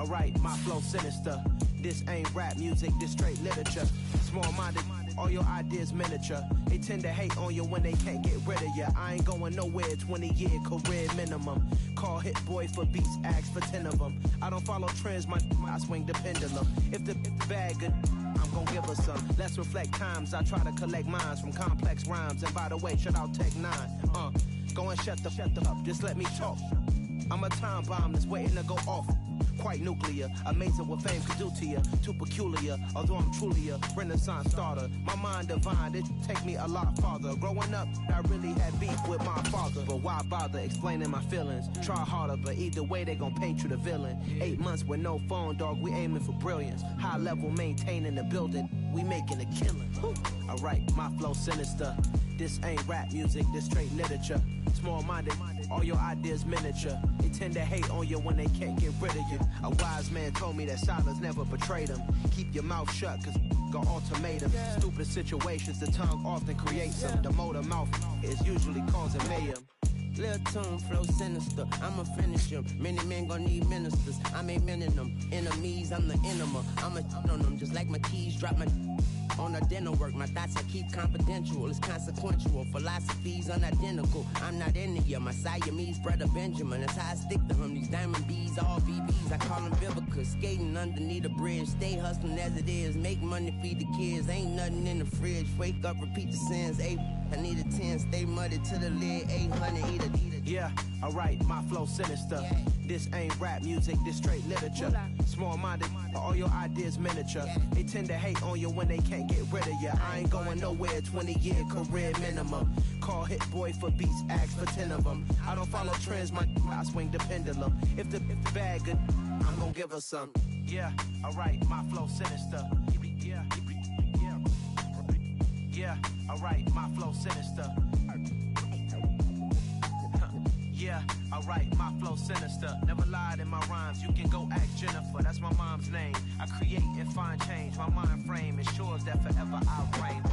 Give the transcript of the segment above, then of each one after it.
Alright, my flow sinister. This ain't rap music, this straight literature. Small-minded, all your ideas miniature. They tend to hate on you when they can't get rid of you. I ain't going nowhere, 20-year career minimum. Call hit boy for beats, ask for 10 of them. I don't follow trends, I swing the pendulum. If the bag good, I'm gon' give her some. Let's reflect times, I try to collect minds from complex rhymes. And by the way, shout out Tech 9. Go and shut the up, just let me talk. I'm a time bomb that's waiting to go off. Quite nuclear, amazing what fame could do to you. Too peculiar, although I'm truly a renaissance starter. My mind divine, it take me a lot farther. Growing up, I really had beef with my father. But why bother explaining my feelings? Try harder, but either way they gon' paint you the villain. 8 months with no phone, dog, we aiming for brilliance. High level maintaining the building, we making a killing. Alright, my flow sinister. This ain't rap music, this straight literature. Small-minded, all your ideas miniature. They tend to hate on you when they can't get rid of you. A wise man told me that silence never betrayed him. Keep your mouth shut, cause got ultimatum. Stupid situations, the tongue often creates them. The motor mouth is usually causing mayhem. Lil' tune, flow sinister, I'ma finish him. Many men gon' need ministers, I'm aiming them. Enemies, I'm the enema, I'ma on them. Just like my keys, drop my on the dinner work. My thoughts I keep confidential, it's consequential. Philosophies unidentical, I'm not into you. My Siamese brother Benjamin, that's how I stick to him. These diamond bees, all BBs, I call them Vivica. Skating underneath a bridge, stay hustling as it is. Make money, feed the kids, ain't nothing in the fridge. Wake up, repeat the sins, I need a 10, stay muddy to the lid, 800, eat it. Yeah, alright, my flow sinister. This ain't rap music, this straight literature. Small-minded, all your ideas miniature. They tend to hate on you when they can't get rid of you. I ain't going nowhere, 20-year career minimum. Call hit boy for beats, ask for 10 of them. I don't follow trends, I swing the pendulum. If the bag good, I'm gon' give her some. Yeah, alright, my flow sinister. Yeah, alright, my flow sinister. Yeah, alright, my flow sinister. Never lied in my rhymes, you can go ask Jennifer. That's my mom's name. I create and find change. My mind frame ensures that forever I reign.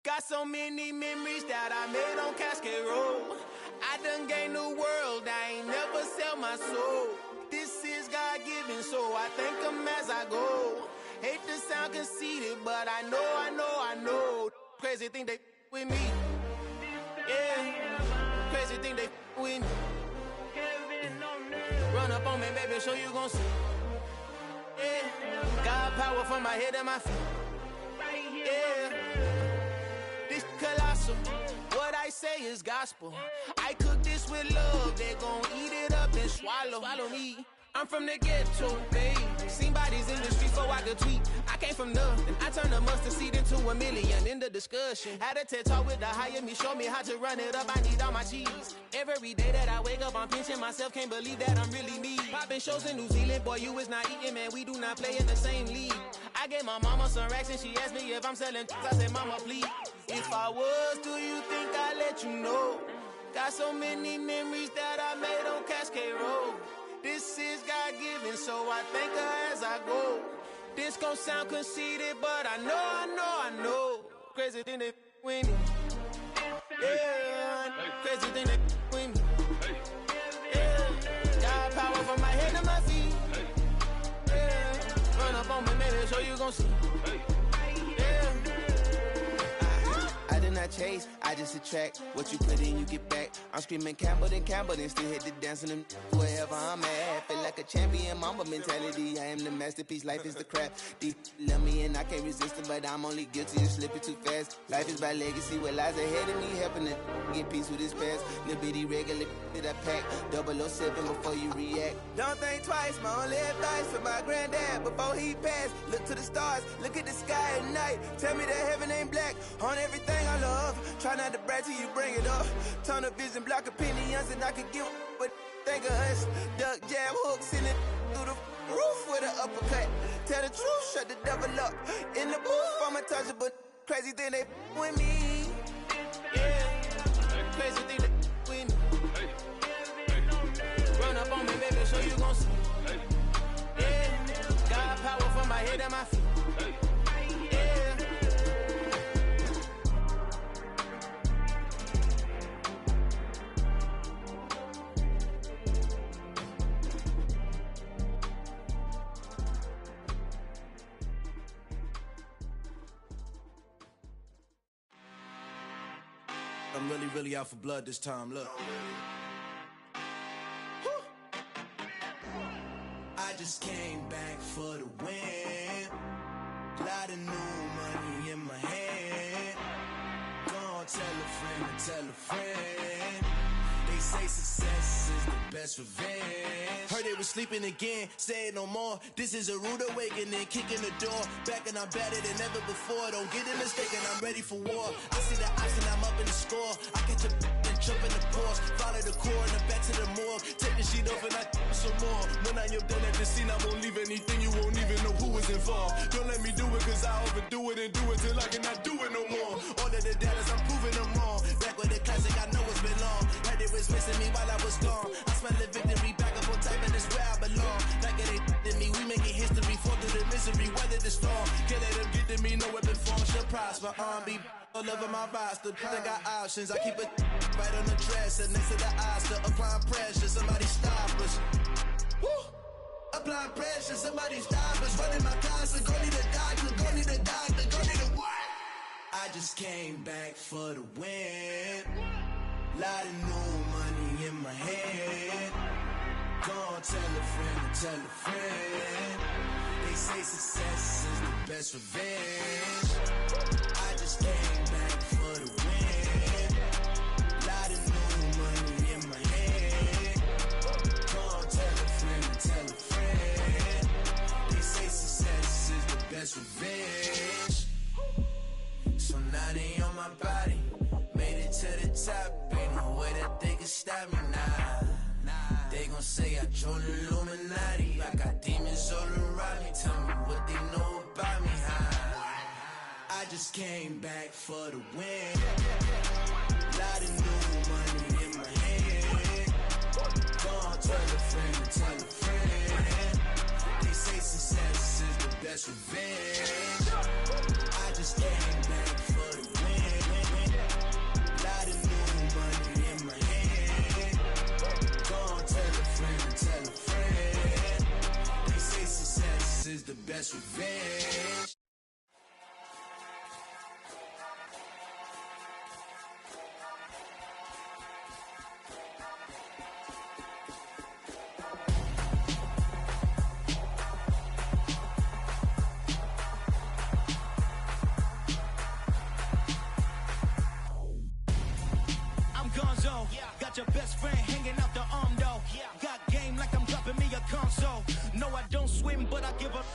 Got so many memories that I made on Cascade Road. I done gained the world, I ain't never sell my soul. This is God-given, so I thank him as I go. Hate to sound conceited, but I know. Crazy thing they with me. Yeah, crazy thing they with me. Run up on me, baby, show you gon' see. Yeah, God power from my head and my feet. Yeah, this colossal. What I say is gospel. I cook this with love, they gon' eat it up and swallow me. I'm from the ghetto, babe. Seen bodies in the streets so I could tweet. I came from nothing. I turned a mustard seed into a million in the discussion. Had a TED talk with the higher me, show me how to run it up. I need all my cheese. Every day that I wake up, I'm pinching myself. Can't believe that I'm really me. Popping shows in New Zealand, boy, you is not eating, man. We do not play in the same league. I gave my mama some racks and she asked me if I'm selling. I said, mama, please. If I was, do you think I'd let you know? Got so many memories that I made on Cascade Road. This is God-given, so I thank her as I go. This gon' sound conceited, but I know. Crazy thing they with me. Yeah, crazy thing they with me. Yeah, God power from my head to my feet. Yeah, run up on me, maybe so you gon' see. Yeah. I did not chase, I just attract. What you put in, you get back. I'm screaming Campbell, then still hit the dancing them wherever I'm at. Feel like a champion, mamba mentality. I am the masterpiece, life is the crap. Deep love me and I can't resist it, but I'm only guilty of slipping too fast. Life is by legacy, what lies ahead of me, helping to get peace with this past. Little bitty regular that I pack, 007 before you react. Don't think twice, my only advice for my granddad before he passed. Look to the stars, look at the sky at night. Tell me that heaven ain't black on everything I love. Try not to brag till you bring it up. Tunnel vision, block opinions, and I could give but think of us. Duck, jab, hooks in it through the roof with an uppercut. Tell the truth, shut the devil up. In the booth, I'm untouchable. Crazy thing they with me. Yeah, crazy thing they with me. Run up on me, baby, so you gon' see. Yeah, God power from my head and my feet. I'm really out for blood this time, look. I just came back for the win. Lot of new money in my hand. Gonna tell a friend. They say success is the best revenge. Heard they was sleeping again, say it no more. This is a rude awakening, kicking the door. Back and I'm better than ever before. Don't get it mistaken, I'm ready for war. I see the option, I'm up in the score. I catch a and jump in the course. Follow the core and then back to the morgue. Take the sheet off and I some more. When I am done at the scene, I won't leave anything. You won't even know who was involved. Don't let me do it, cause I overdo it and do it till I cannot do it no more. All of the doubters, I'm proving them wrong. Back with the classic, I know it's been long. Heard it was missing me while I was gone. I smell the victory, back up on top, and it's where I belong. Like it ain't to me, we making history. Fall through the misery, weather the storm. Can't let them get to me, no weapon form should prosper. Be all over my roster, I got options. I keep it right on the dresser, next to the Oscar. Applying pressure, somebody stop us. Woo! Applying pressure, somebody stop us. Running my closet, go need a doctor, go need a doctor, go need a what? I just came back for the win. Lot of new money in my hand. Gonna tell a friend. They say success is the best revenge. I just came back for the win. Lot of new money in my hand. Gonna tell a friend. They say success is the best revenge. So now they on my body. Made it to the top. Ain't no way that they can stop me now. They gon' say I joined the Illuminati. I got demons all around me. Tell me what they know about me, huh? I just came back for the win. Lot of new money in my hand. Gonna tell a friend. They say success is the best revenge. I just came back for the win. Lot of new money in my hand. Gonna tell a friend. They say success is the best revenge. Got your best friend hanging out the arm though. Got game like I'm dropping me a console. No, I don't swim, but I give up.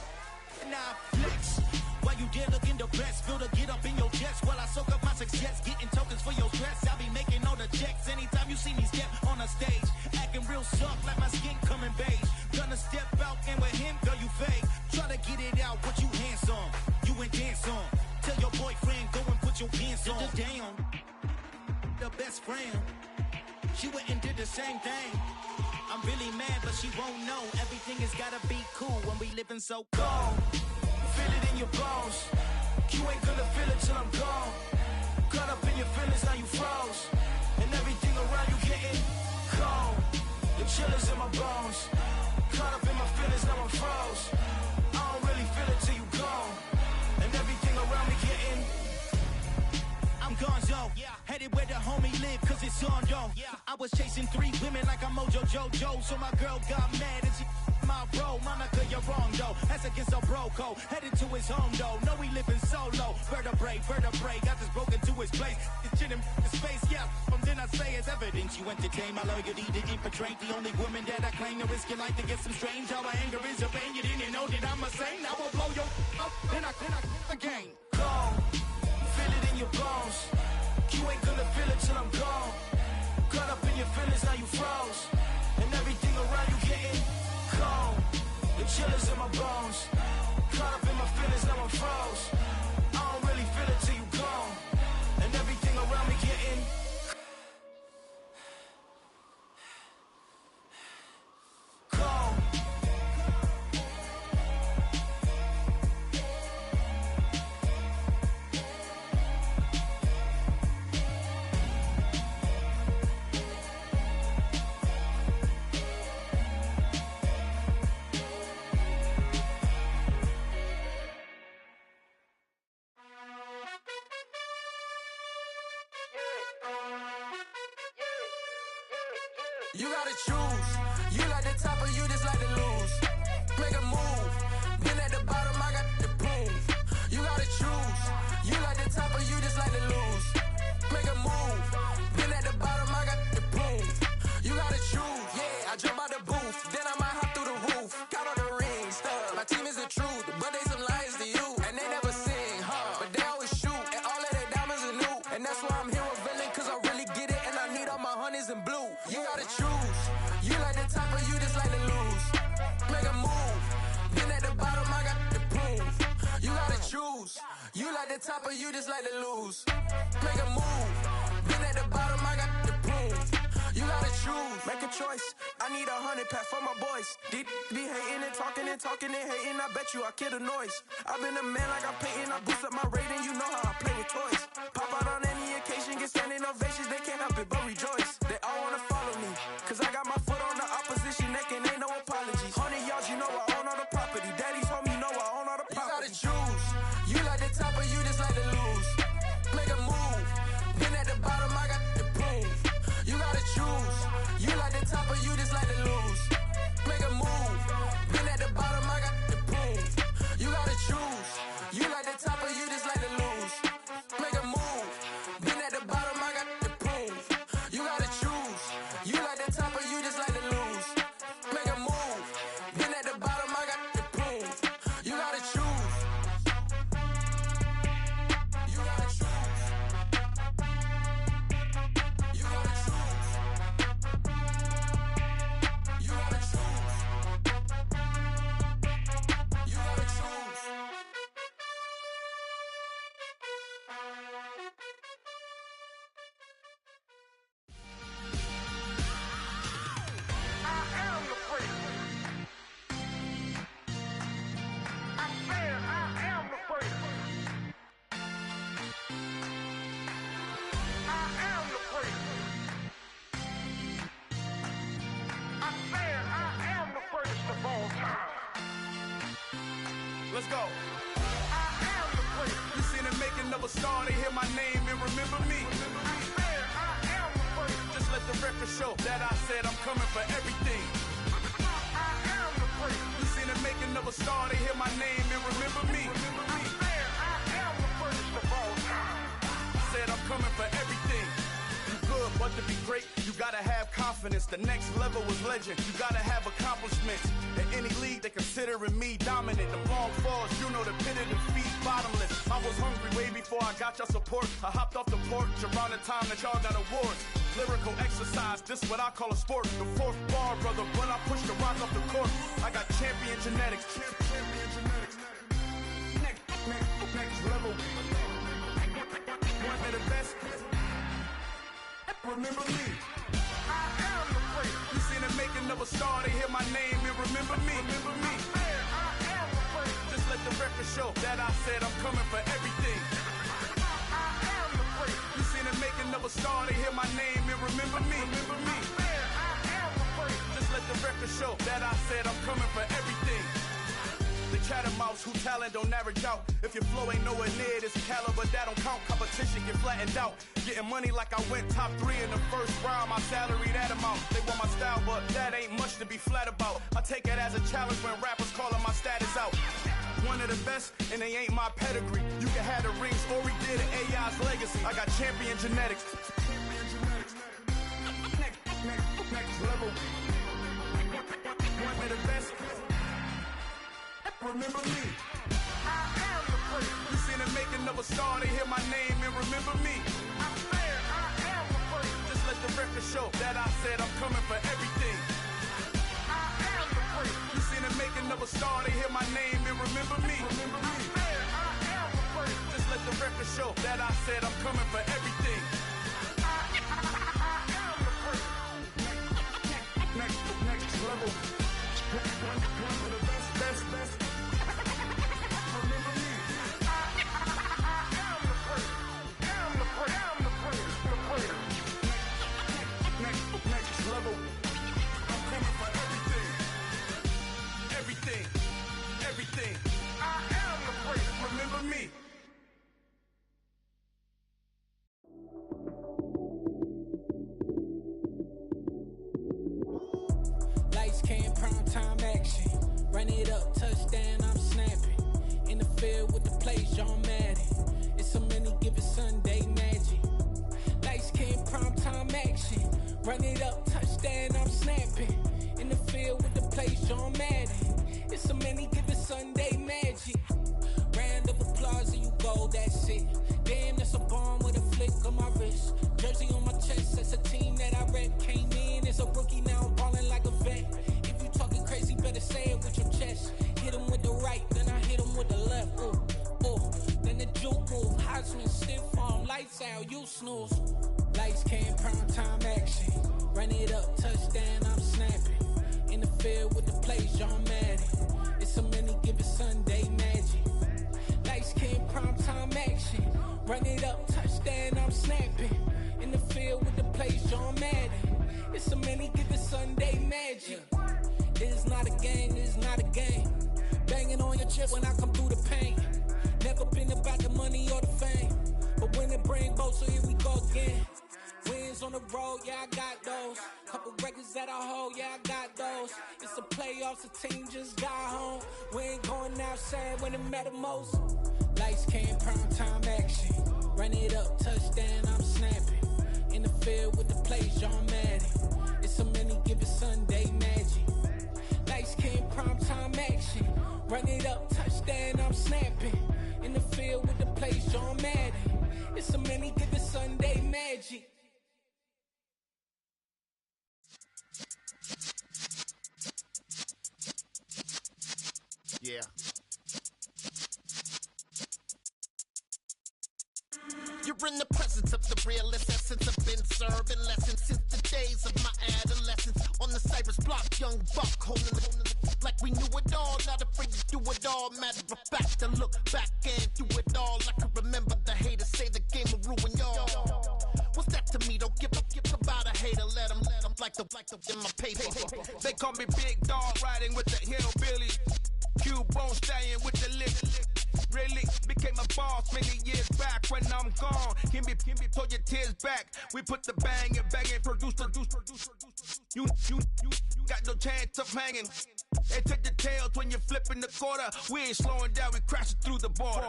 Nah, flex. While you there looking the best, feel the get up in your chest while I soak up my success. Getting tokens for your stress. I'll be making all the checks anytime you see me step on a stage. Acting real soft like my skin coming beige. Gonna step out and with him, girl, you fake. Try to get it out, what you hands on. You and dance on. Tell your boyfriend, go and put your pants on. Down. The best friend. She went and did the same thing. I'm really mad, but she won't know. Everything has gotta be cool when we living so cold. Feel it in your bones. You ain't gonna feel it till I'm gone. Caught up in your feelings, now you froze. And everything around you getting cold. The chill is in my bones. Caught up in my feelings, now I'm froze. I don't really feel it till you gone. And everything around me getting I'm gonzo, headed where the homie live, cause it's on though. I was chasing 3 women like I'm Mojo Jojo, so my girl got mad and she my bro. Monica, you're wrong though, that's against a bro code. Headed to his home though, know he living solo. Vertebrae, got this broken to his place. It's chin in his face, from then I say it's evidence. You entertain my loyalty to infiltrate the only woman that I claim to risk your life to get some strange. How my anger is your pain, you didn't know that I'm a saint. I will blow your up, then I again. Go. Feel it in your bones. You ain't gonna feel it till I'm gone. Caught up in your feelings, now you froze. And everything around you getting cold. The chill is in my bones. Caught up in my feelings, now I'm froze. I don't really feel it till you gone. And everything around me getting cold. You gotta choose. You like the top or you just like to lose. Make a move. Been at the bottom, I got the proof. You gotta choose. You like the top or you just like to lose. Make a move. Been at the bottom, I got the proof. You gotta choose. Yeah, I jump out the booth, then I might hop through the roof. Count all the rings, stuff. My team is the truth, but they some liars to you. And they never sing, but they always shoot. And all of their diamonds are new. And that's why I'm here with villain, cause I really get it. And I need all my honeys in blue. You gotta choose. You like the top or you just like to lose. Make a move. Been at the bottom, I got the proof. You gotta choose. You like the top or you just like to lose. Make a move. Been at the bottom, I got the proof. You gotta choose. Make a choice. I need 100 pack for my boys. Be hating and talking and hating. I bet you I kill the noise. I've been a man like I'm painting. I boost up my rating. You know how I play with toys. Pop out on any occasion, get standing ovations. They can't help it but rejoice. They all wanna follow me, cause I got my foot on the opposition neck and ain't no apologies. 100 yards, you know I own all the property. Daddy's home, you know I own all the property. You gotta choose. You like the top or you just like to lose. Make a move. Been at the bottom, I got the proof. You gotta choose. You like the top or you just like to lose. Make a move. Been at the bottom, I got the proof. You gotta choose. You like the top or you just like to lose. Make a move. Been at the bottom, I got the proof. You gotta choose. You like the top or you just like to lose. Make a move. Been at the bottom, I got the proof. You gotta choose. You gotta choose. You gotta choose. You gotta choose. You gotta choose. Let's go. You seen the making of a star, they hear my name and remember me. Just let the record show that I said I'm coming for everything. You seen the making of a star, they hear my name and remember me. Said I'm coming for everything. You good, but to be great, you gotta have confidence. The next level was legend. You gotta have accomplishments. In any league, they considering me dominant. The long falls, you know the pit of defeat, bottomless. I was hungry way before I got your support. I hopped off the porch around the time that y'all got awards. Lyrical exercise, this what I call a sport. The fourth bar, brother, when I push the rock off the court. I got champion genetics. Champion genetics. Next level. One of the best. Remember me. I am the first. You seen the making of a star, they hear my name and remember me. Remember me. I am the first. Just let the record show that I said I'm coming for everything. I am the first. You seen the making of a star, they hear my name and remember me. Remember me. I am the first. Just let the record show that I said I'm coming for everything. The catamounts who talent don't average out. If your flow ain't nowhere near this caliber, that don't count. Competition get flattened out. Getting money like I went top 3 in the first round. My salary that amount. They want my style, but that ain't much to be flat about. I take it as a challenge when rappers calling my status out. One of the best, and they ain't my pedigree. You can have the rings, or we did it, AI's legacy. I got champion genetics. Next level. One of the best. Remember me. I am the first. You seen the making of a star, they hear my name and remember me. I am the first. Just let the record show that I said I'm coming for everything. I am the first. You seen the making of a star, they hear my name and remember me. Remember me. I am the first. Just let the record show that I said I'm coming for everything. I am the first. Next level. One of the best. Remember me. I am the first. I'm the first. Next level. I'm coming for everything. Everything. I am Run it up, touchdown, I'm snapping. In the field with the plays, John Madden. It's so many given Sunday magic. Lights came primetime action. Run it up, touchdown, I'm snapping. In the field with the plays, John Madden. It's so many given Sunday magic. Round of applause and you go, that's it. Damn, that's a bomb with a flick on my wrist. Jersey on my chest, that's a team that I rep. Came in as a rookie, now I'm ballin' like a vet. If you talking crazy, better say it with your chest. Hit him with the right, then I hit him with the left. Then the juke move, Heisman, stiff arm, lights out, you snooze. Lights came, prime time action. Run it up, touchdown, I'm snapping. In the field with the plays, John Madden. It's so many given Sunday magic. Lights came, prime time action. Run it up, touchdown, I'm snapping. In the field with the plays, John Madden. It's so many given Sunday magic. It's not a game, it's not a game. Banging on your chest when I come through the pain. Never been about the money or the fame. But when it bring both, so here we go again. Wins on the road, yeah, I got those. Couple records that I hold, yeah, I got those. It's the playoffs, the team just got home. We ain't going outside when it matter most. Lights came, prime time action. Run it up, touchdown, I'm snapping. In the field with the plays, John Madden. It's so many given Sunday magic. Lights came, prime time action. Run it up, touchdown, I'm snapping. In the field with the plays, John Madden. It's so many given Sunday magic. Yeah. You're in the presence of the realest essence. I've been serving lessons since the days of my adolescence. On the Cypress block, young buck holding it like we knew it all. Not afraid to do it all. Matter of fact, to look back and do it all. I can remember the haters say the game will ruin y'all. What's that to me? Don't give about a hater. Let them like the in my paper. They call me Big Dog, riding with the hillbilly. Cubone staying with the lick. Really became a boss many years back. When I'm gone, can be pull your tears back. We put the bang and produce. You got no chance of hanging. They take the tails when you're flipping the quarter. We ain't slowing down, we crashing through the border.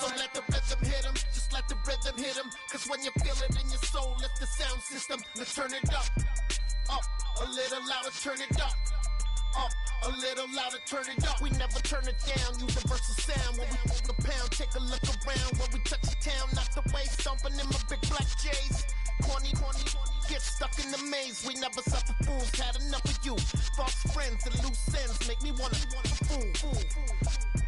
So let the rhythm hit him, just let the rhythm hit him. Cause when you feel it in your soul, lift the sound system. Now turn it up, a little louder, turn it up, a little louder, turn it up. We never turn it down, universal sound. When we move the pound, take a look around. When we touch the town, not the way, stomping in my big black J's. Corny, get stuck in the maze. We never suffer fools, had enough of you. False friends and loose ends make me wanna fool.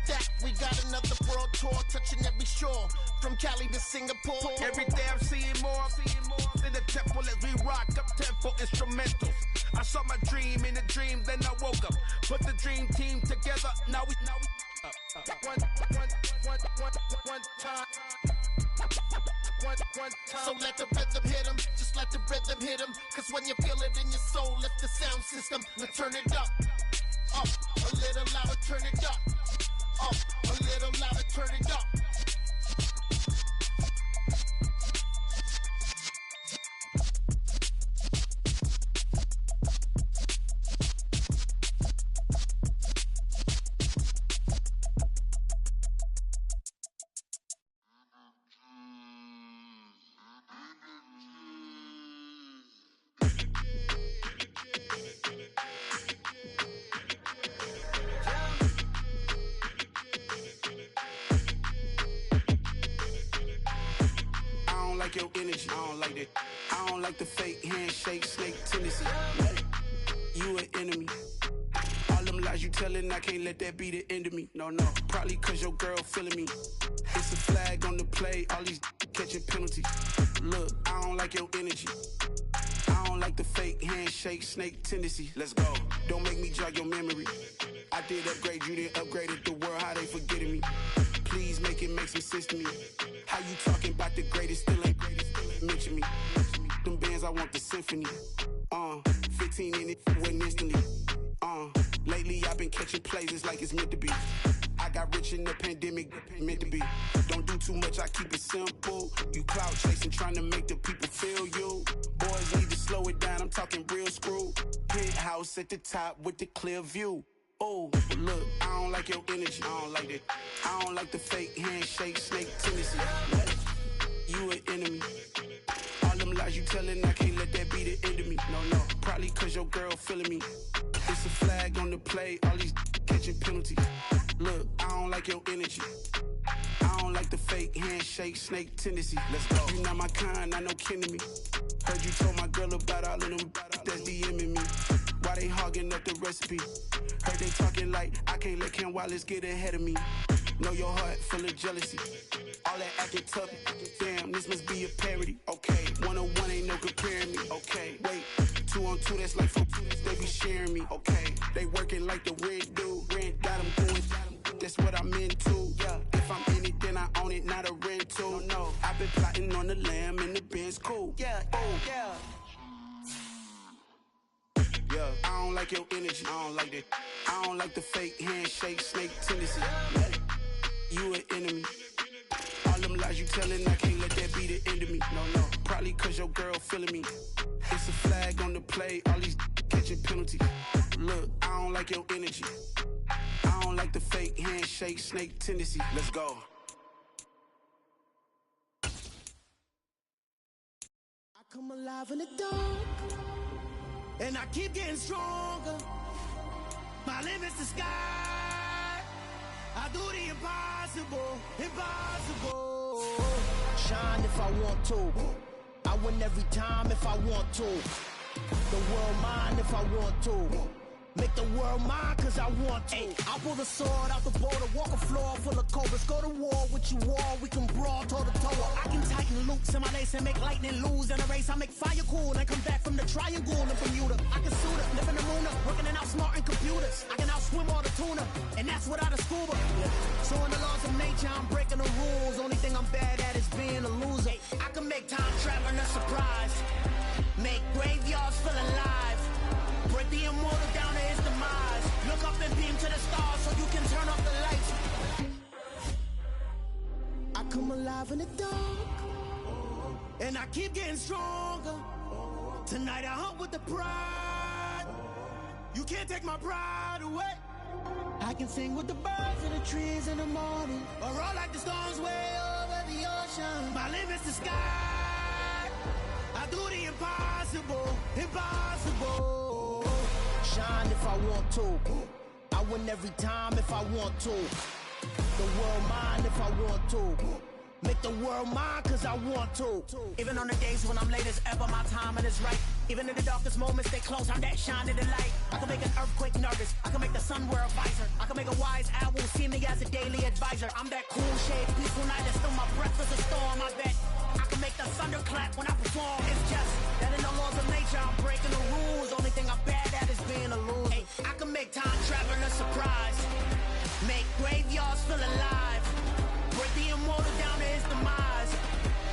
That we got another world tour, touching every shore, from Cali to Singapore. Every day I'm seeing more in the temple as we rock up tempo instrumentals. I saw my dream in a dream, then I woke up. Put the dream team together, now we one time. So let the rhythm hit him, just let the rhythm hit him. Cause when you feel it in your soul, lift the sound system. Now turn it up, a little louder, turn it up, a little louder, turn it up. Your energy, I don't like that. I don't like the fake handshake, snake tendency. You an enemy. All them lies you telling, I can't let that be the end of me. No, probably cause your girl feeling me. It's a flag on the play, all these catching penalties. Look, I don't like your energy. I don't like the fake handshake, snake tendency. Let's go. Don't make me jog your memory. I did upgrade, you didn't upgrade it. The world, how they forgetting me. Please make it make some sense to me. How you talking about the greatest, still ain't mention me. Them bands, I want the symphony. 15 in it, went instantly. Lately I've been catching plays, it's like it's meant to be. I got rich in the pandemic, meant to be. Don't do too much, I keep it simple. You clout chasing, trying to make the people feel you. Boys need to slow it down, I'm talking real screw. Penthouse at the top with the clear view. Oh, look, I don't like your energy, I don't like that. I don't like the fake handshake, snake tendency. You an enemy. All them lies you telling, I can't let that be the end of me. No, probably cause your girl feeling me. It's a flag on the play, all these catching penalties. Look, I don't like your energy. I don't like the fake handshake, snake tendency. Let's go. You not my kind, I know kin to me. Heard you told my girl about all of them that's DMing me. Why they hogging up the recipe? Heard they talking like I can't let Ken Wallace get ahead of me. Know your heart full of jealousy. All that acting tough, damn, this must be a parody. Okay, 1-on-1 ain't no comparing me. Okay, wait, 2-on-2, that's like 4, they be sharing me. Okay, they working like the red dude. Red got them going, that's what I'm into. Yeah, if I'm in it, then I own it, not a rental. No, I've been plotting on the lamb and the Benz cool. Yeah, oh, yeah. Yeah, I don't like your energy, I don't like that. I don't like the fake handshake, snake tendency. You an enemy. All them lies you telling, I can't let that be the end of me. No, probably cause your girl feeling me. It's a flag on the play, all these catching penalties. Look, I don't like your energy. I don't like the fake handshake, snake tendency. Let's go. I come alive in the dark, and I keep getting stronger. My limit's the sky. I do the impossible, impossible. Shine if I want to. I win every time if I want to. The world mine if I want to. Make the world mine cause I want to. I pull the sword out the border, walk a floor full of cobras. Go to war with you all, we can brawl toe to toe. I can tighten loops in my lace and make lightning lose in a race. I make fire cool and come back from the triangle in Bermuda. I can suit it, live in the moon, working and outsmarting computers. I can outswim all the tuna, and that's without a scuba. So in the laws of nature, I'm breaking the rules. Only thing I'm bad at is being a loser. I can make time traveling a surprise, make graveyards feel alive. Break the immortal down to his demise. Look up and beam to the stars so you can turn off the lights. I come alive in the dark, and I keep getting stronger. Tonight I hunt with the pride. You can't take my pride away. I can sing with the birds and the trees in the morning, or roll like the storms way over the ocean. My limit's the sky. I do the impossible, impossible. Shine if I want to. I win every time if I want to. The world mine if I want to. Make the world mine cause I want to. Even on the days when I'm late as ever, my timing is right. Even in the darkest moments, they close, I'm that shining the light. I can make an earthquake nervous, I can make the sun wear a visor. I can make a wise owl see me as a daily advisor. I'm that cool shade, peaceful night, and still my breath is a storm. I bet I can make the thunder clap when I perform. It's just that in the laws of nature, I'm breaking the rules. Only thing I'm bad at is being a loser. Hey, I can make time traveling a surprise, make graveyards feel alive. Break the immortal down to his demise.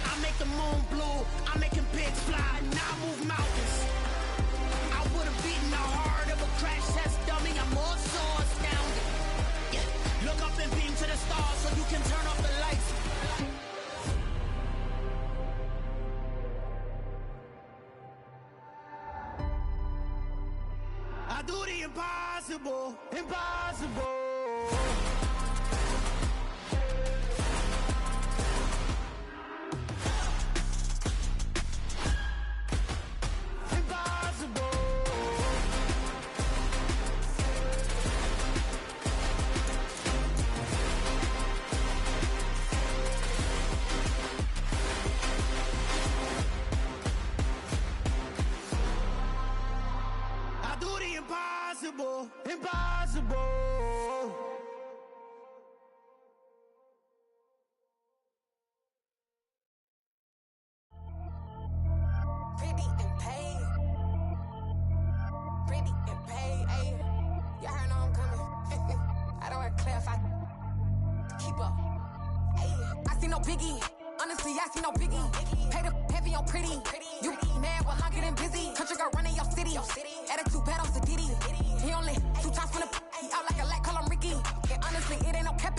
I make the moon blue, I'm making pigs fly, now I move mountains. I would've beaten the heart of a crash test dummy, I'm more so astounded. Yeah. Look up and beam to the stars so you can turn off the lights. I do the impossible, impossible. Impossible, impossible. Pretty and paid. Pretty and paid, ayy. Y'all heard I'm coming. I don't want to clarify. Keep up. Ayy. I see no biggie. Honestly, I see no biggie. Pay the heavy on pretty. You mad while I'm getting busy. Country girl running your city. Attitude bad on Sadiddy. He only 2 times from the he out like a light, call him Ricky. And honestly, it ain't no cap.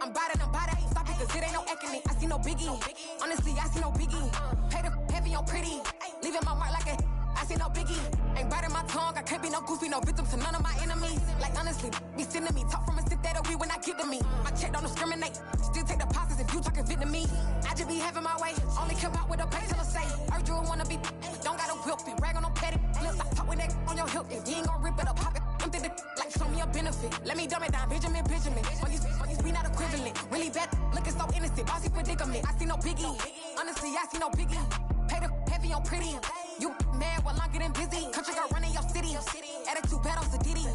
I'm body, stop it, cause it ain't no acting it. I see no biggie. Honestly, I see no biggie. Pay the heavy on pretty. Leaving my mark like a. I see no biggie. Ain't biting my tongue. I can't be no goofy, no victim to none of my enemies. Like honestly, be sending me talk from a sit that'll be when I get to me. My check don't discriminate. Still take the pauses if you talking Vietnamese. I just be having my way. Only come out with a pay till I say. Urge you wanna be. Don't got a whip and rag on no petty. Lips, I talk with that on your hip. If you ain't gon' rip it up, pop it. Empty the like show me a benefit. Let me dumb it down, Benjamin. For you be not equivalent. Really bad, looking so innocent. Bossy predicament. I see no biggie. Honestly, I see no biggie. Pay the heavy on pretty. You mad while I'm getting busy. Country girl running your city. Attitude bad on Diddy.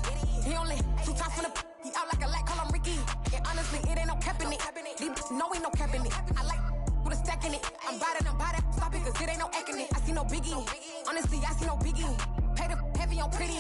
He only 2 times from the. He out like a light, call him Ricky. And honestly, it ain't no cap in it. These no ain't no cap in it. I like with a stack in it. I'm body. Stop it, cause it ain't no acting it. I see no biggie. Honestly, I see no biggie. Pay the heavy on pretty.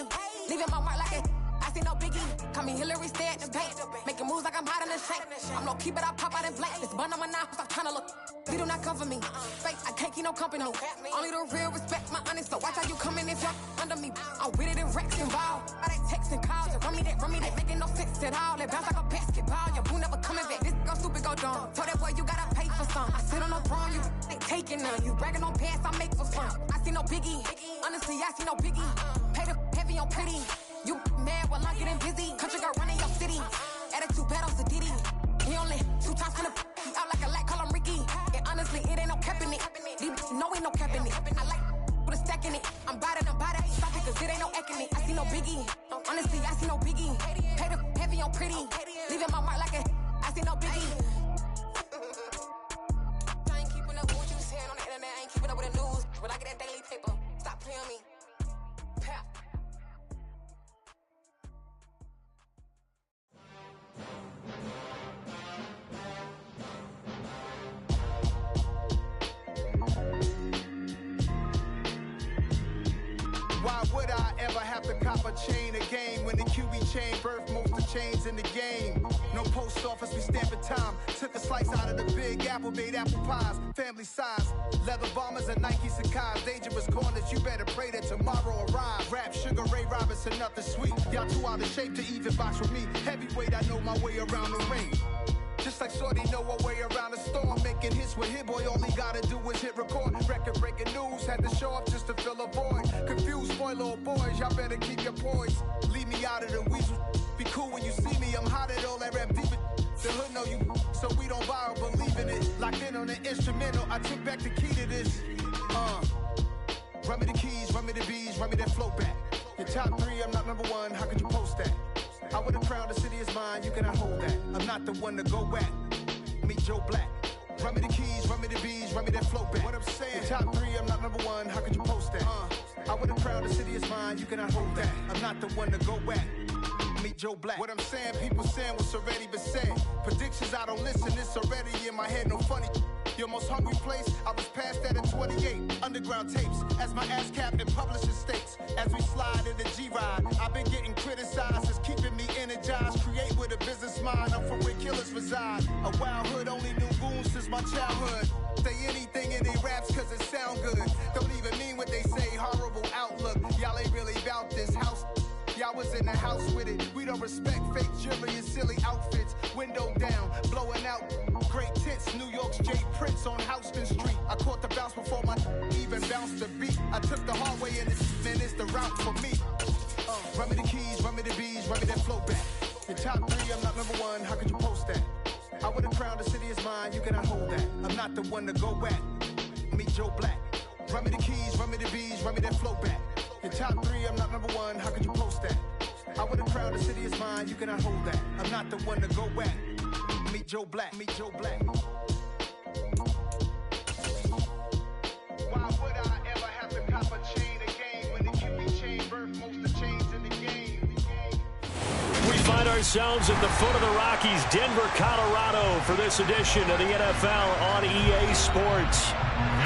Leaving my mark like it. I see no biggie. Call me Hillary, stay at the bank. Making moves like I'm hiding the shank. I'm no keep it, I pop out in blank. This bun on my knife, stop trying to look. They do not cover me. Fake, I can't keep no company. Only the real respect my honest. So watch how you coming if you're under me. I'm with it and Rex involved. I they text and calls. Run me that, making no sense at all. They bounce like a basketball. Your boo never coming back. This go stupid, go dumb. Told that boy you gotta pay for some. I sit on the throne, you ain't taking none. You bragging on pants, I make for fun. I see no biggie. Honestly, I see no biggie. Pay the heavy on pretty. You mad while I'm getting busy. Country girl running your city. Attitude bad on Diddy. He only 2 times from the. He out like a light, call him Ricky. And honestly, it ain't no cap in it. No ain't no cap in it. I like with a stack in it. I'm body. Stop it, cause it ain't no acting it. I see no biggie. Honestly, I see no biggie. Pay the heavy on pretty. Leaving my mark like a. I see no biggie. I ain't keeping up with what you saying on the internet. I ain't keeping up with the news. When I get that daily paper, stop playing me. Pap. Why would I ever have to cop a chain again when the QB chain birthed most of the chains in the game? No post office, we stamping time. Took a slice out of the big apple, made apple pies, family size. Leather bombers and Nike Sacai's. Dangerous corners, you better pray that tomorrow arrives. Rap, Sugar Ray Robinson, nothing sweet. Y'all too out of shape to even box with me. Heavyweight, I know my way around the ring. Just like Shorty know her way around the storm. Making hits with Hit Boy, all he gotta do is hit record. Record breaking news, had to show up just to fill a void. Confused, spoiled little boys, y'all better keep your poise. Leave me out of the weasel. Be cool when you see me, I'm hot at all that rap deep. The hood know you, so we don't borrow, believe in it. Locked in on the instrumental, I took back the key to this. Run me the keys, run me the bees, run me that flow back. Your top 3, I'm not number 1, how could you post that? I would have crowned the city is mine, you cannot hold that. I'm not the one to go at. Meet Joe Black. Run me the keys, run me the bees, run me that flow back. What I'm saying, your top 3, I'm not number 1, how could you post that? I would have crowned the city is mine, you cannot hold that. I'm not the one to go at. Meet Joe Black. What I'm saying, people saying what's already been said. Predictions, I don't listen, it's already in my head, no funny. Your most hungry place, I was past that at 28. Underground tapes, as my ass cap in publishing states. As we slide in the G-Ride, I've been getting criticized, it's keeping me energized. Create with a business mind, I'm from where killers reside. A wild hood, only knew goons since my childhood. Say anything in they raps cause it sound good. Don't even mean what they say, horrible outlook. Y'all ain't really about this house. Y'all was in the house with it. We don't respect fake jewelry and silly outfits. Window down, blowing out great tits. New York's J. Prince on Houston Street. I caught the bounce before my even bounced the beat. I took the hard way and it's the route for me. Run me the keys, run me the bees, run me that flow back. Your top 3, I'm not number 1, how could you post that? I would have crowned the city is mine, you cannot hold that. I'm not the one to go at. Meet Joe Black. Run me the keys, run me the bees, run me that flow back. Your top 3, I'm not number 1, how could you post that? I would have crowned the city is mine, you cannot hold that. I'm not the one to go at. Meet Joe Black, meet Joe Black. Why would I ever have to cop a chain again when the QB chain birthed most of the chains in the game? We find ourselves at the foot of the Rockies, Denver, Colorado, for this edition of the NFL on EA Sports.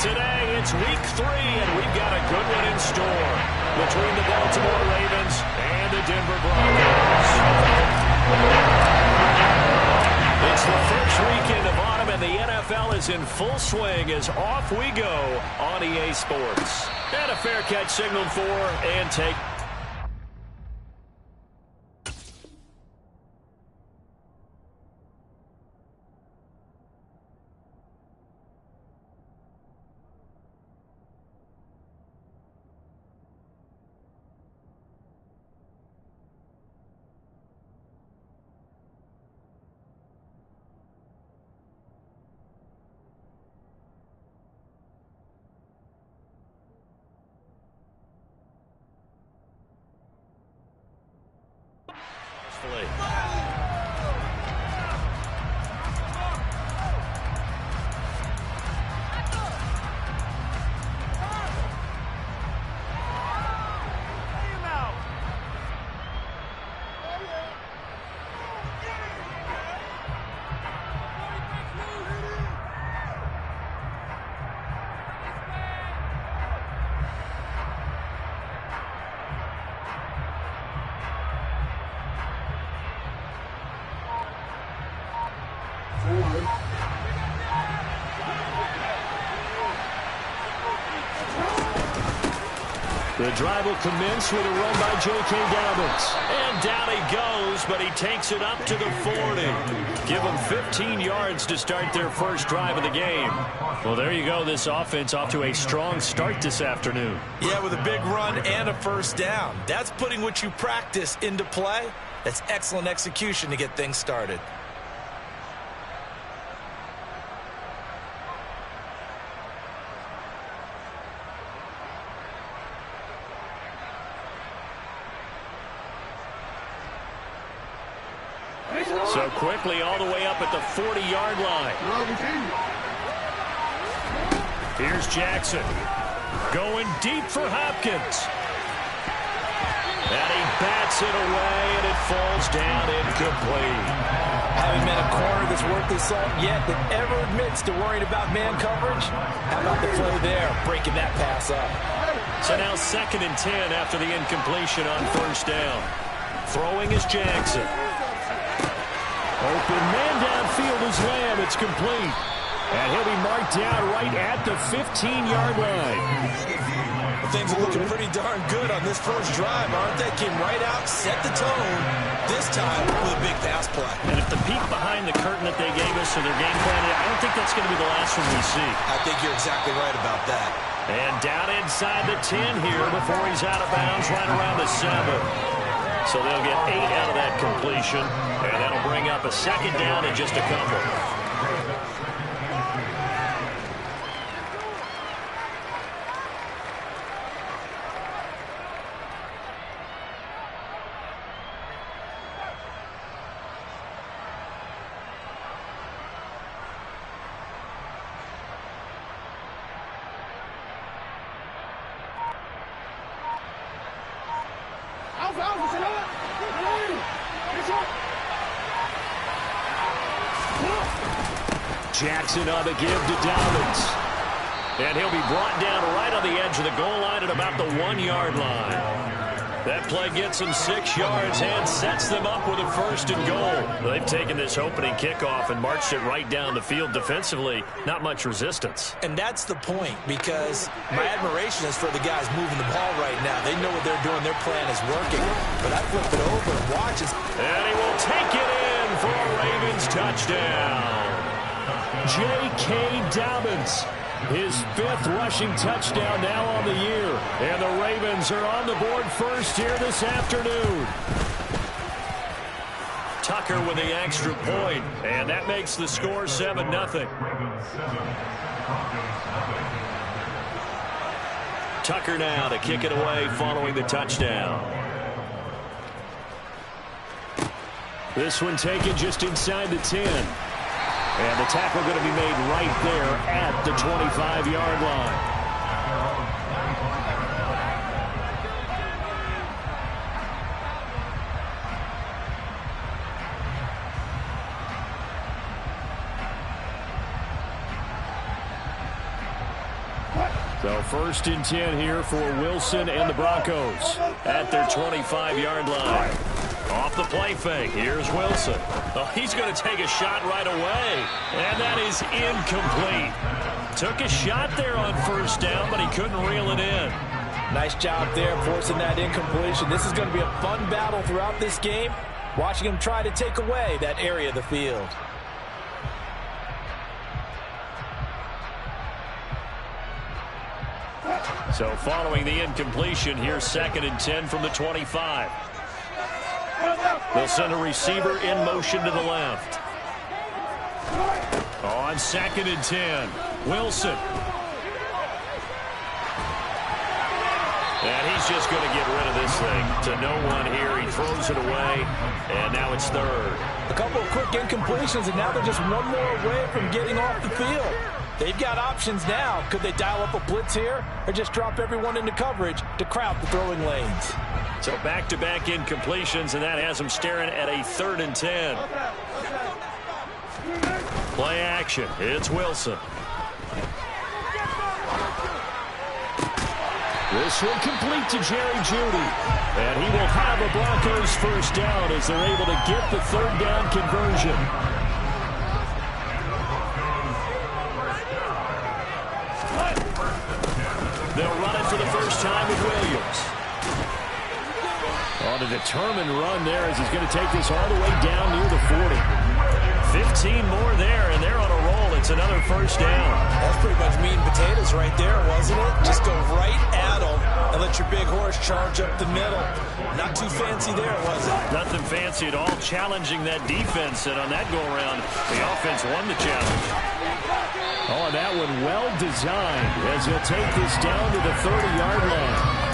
Today, it's week 3, and we've got a good one in store between the Baltimore Ravens and the Denver Broncos. It's the first weekend of autumn, and the NFL is in full swing as off we go on EA Sports. And a fair catch signaled for and take. play. The drive will commence with a run by J.K. Dobbins. And down he goes, but he takes it up to the 40. Give them 15 yards to start their first drive of the game. Well, there you go. This offense off to a strong start this afternoon. Yeah, with a big run and a first down. That's putting what you practice into play. That's excellent execution to get things started. So quickly all the way up at the 40-yard line. Here's Jackson. Going deep for Hopkins. And he bats it away, and it falls down incomplete. Having been a corner that's worth his salt yet that ever admits to worrying about man coverage, how about the play there, breaking that pass up. So now 2nd and 10 after the incompletion on first down. Throwing is Jackson. Open man downfield is Lamb. It's complete. And he'll be marked down right at the 15-yard line. Well, things are looking pretty darn good on this first drive, aren't they? Came right out, set the tone, this time with a big pass play. And if the peek behind the curtain that they gave us for their game plan, I don't think that's going to be the last one we see. I think you're exactly right about that. And down inside the 10 here before he's out of bounds right around the 7. So they'll get 8 out of that completion, and that'll bring up a second down in just a couple. Jackson on the give to Dobbins. And he'll be brought down right on the edge of the goal line at about the 1-yard line. That play gets them 6 yards and sets them up with a 1st and goal. They've taken this opening kickoff and marched it right down the field defensively. Not much resistance. And that's the point, because my admiration is for the guys moving the ball right now. They know what they're doing. Their plan is working. But I flip it over and watch it. And he will take it in for a Ravens touchdown. J.K. Dobbins, his 5th rushing touchdown now on the year. And the Ravens are on the board first here this afternoon. Tucker with the extra point, and that makes the score 7-0. Tucker now to kick it away following the touchdown. This one taken just inside the 10. And the tackle going to be made right there at the 25-yard line. So 1st and 10 here for Wilson and the Broncos at their 25-yard line. Off the play fake, here's Wilson. Oh, he's going to take a shot right away, and that is incomplete. Took a shot there on first down, but he couldn't reel it in. Nice job there forcing that incompletion. This is going to be a fun battle throughout this game, watching him try to take away that area of the field. So following the incompletion, here's 2nd and 10 from the 25. They'll send a receiver in motion to the left. On 2nd and 10, Wilson. And he's just going to get rid of this thing to no one here. He throws it away, and now it's third. A couple of quick incompletions, and now they're just one more away from getting off the field. They've got options now. Could they dial up a blitz here or just drop everyone into coverage to crowd the throwing lanes? So back-to-back incompletions, and that has them staring at a 3rd and 10. Play action. It's Wilson. This one complete to Jerry Jeudy. And he will have a Broncos first down as they're able to get the 3rd down conversion. They'll run it for the first time with Williams. On a determined run there as he's going to take this all the way down near the 40. 15 more there, and they're on a roll. It's another first down. That's pretty much meat and potatoes right there, wasn't it? Just go right at them and let your big horse charge up the middle. Not too fancy there, was it? Nothing fancy at all, challenging that defense, and on that go-around, the offense won the challenge. Oh, and that one well designed as he'll take this down to the 30-yard line.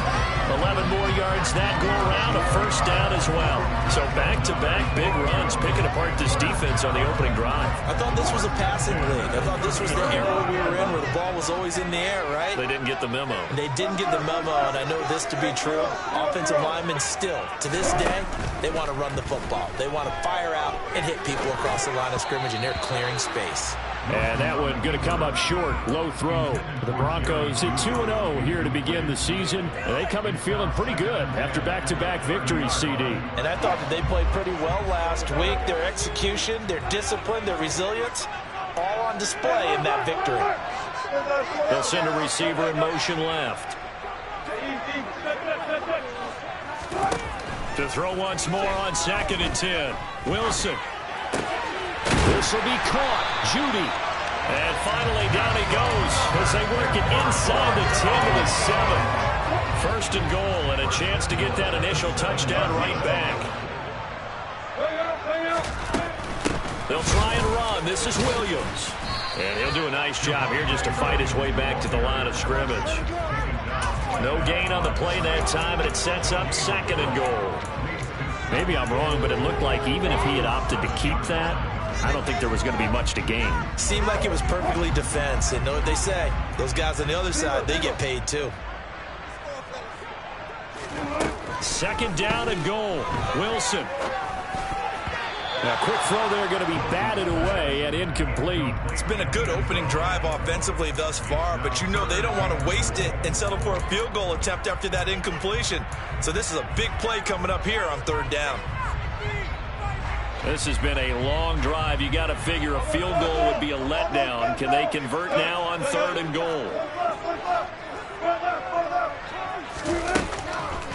11 more yards that go around, a first down as well. So back-to-back big runs, picking apart this defense on the opening drive. I thought this was a passing league. I thought this was the era we were in where the ball was always in the air, right? They didn't get the memo. They didn't get the memo, and I know this to be true. Offensive linemen still, to this day, they want to run the football. They want to fire out and hit people across the line of scrimmage, and they're clearing space. And that one going to come up short. Low throw. The Broncos at 2-0 here to begin the season. And they come in feeling pretty good after back-to-back victories, CD. And I thought that they played pretty well last week. Their execution, their discipline, their resilience, all on display in that victory. They'll send a receiver in motion left. To throw once more on 2nd and 10. Wilson. This will be caught. Jeudy. And finally down he goes as they work it inside the 10 to the 7. First and goal and a chance to get that initial touchdown right back. They'll try and run. This is Williams. And he'll do a nice job here just to fight his way back to the line of scrimmage. No gain on the play that time, and it sets up 2nd and goal. Maybe I'm wrong, but it looked like even if he had opted to keep that, I don't think there was going to be much to gain. Seemed like it was perfectly defense. And know what they say? Those guys on the other side, they get paid too. 2nd down and goal. Wilson. Now, quick throw there going to be batted away and incomplete. It's been a good opening drive offensively thus far, but you know they don't want to waste it and settle for a field goal attempt after that incompletion. So this is a big play coming up here on 3rd down. This has been a long drive. You got to figure a field goal would be a letdown. Can they convert now on 3rd and goal?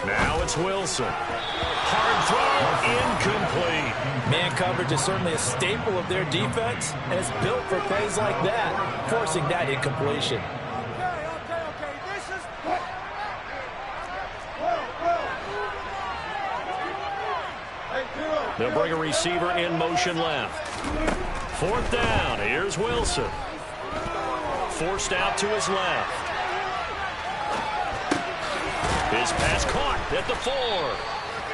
Now it's Wilson. Hard throw, incomplete. Man coverage is certainly a staple of their defense, and it's built for plays like that, forcing that incompletion. They'll bring a receiver in motion left. 4th down. Here's Wilson. Forced out to his left. His pass caught at the 4.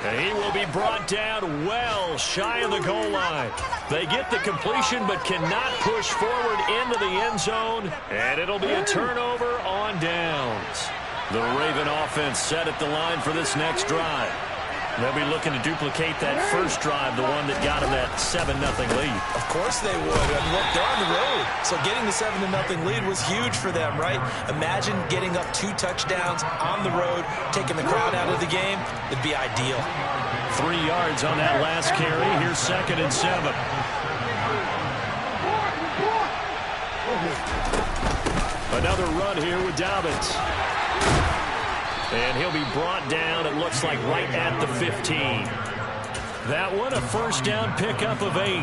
And he will be brought down well shy of the goal line. They get the completion but cannot push forward into the end zone. And it'll be a turnover on downs. The Raven offense set at the line for this next drive. They'll be looking to duplicate that first drive, the one that got them that 7-0 lead. Of course they would. And look, they're on the road. So getting the 7-0 lead was huge for them, right? Imagine getting up 2 touchdowns on the road, taking the crowd out of the game. It'd be ideal. 3 yards on that last carry. Here's 2nd and 7. Another run here with Dobbins. And he'll be brought down, it looks like, right at the 15. That one, a first down pickup of 8.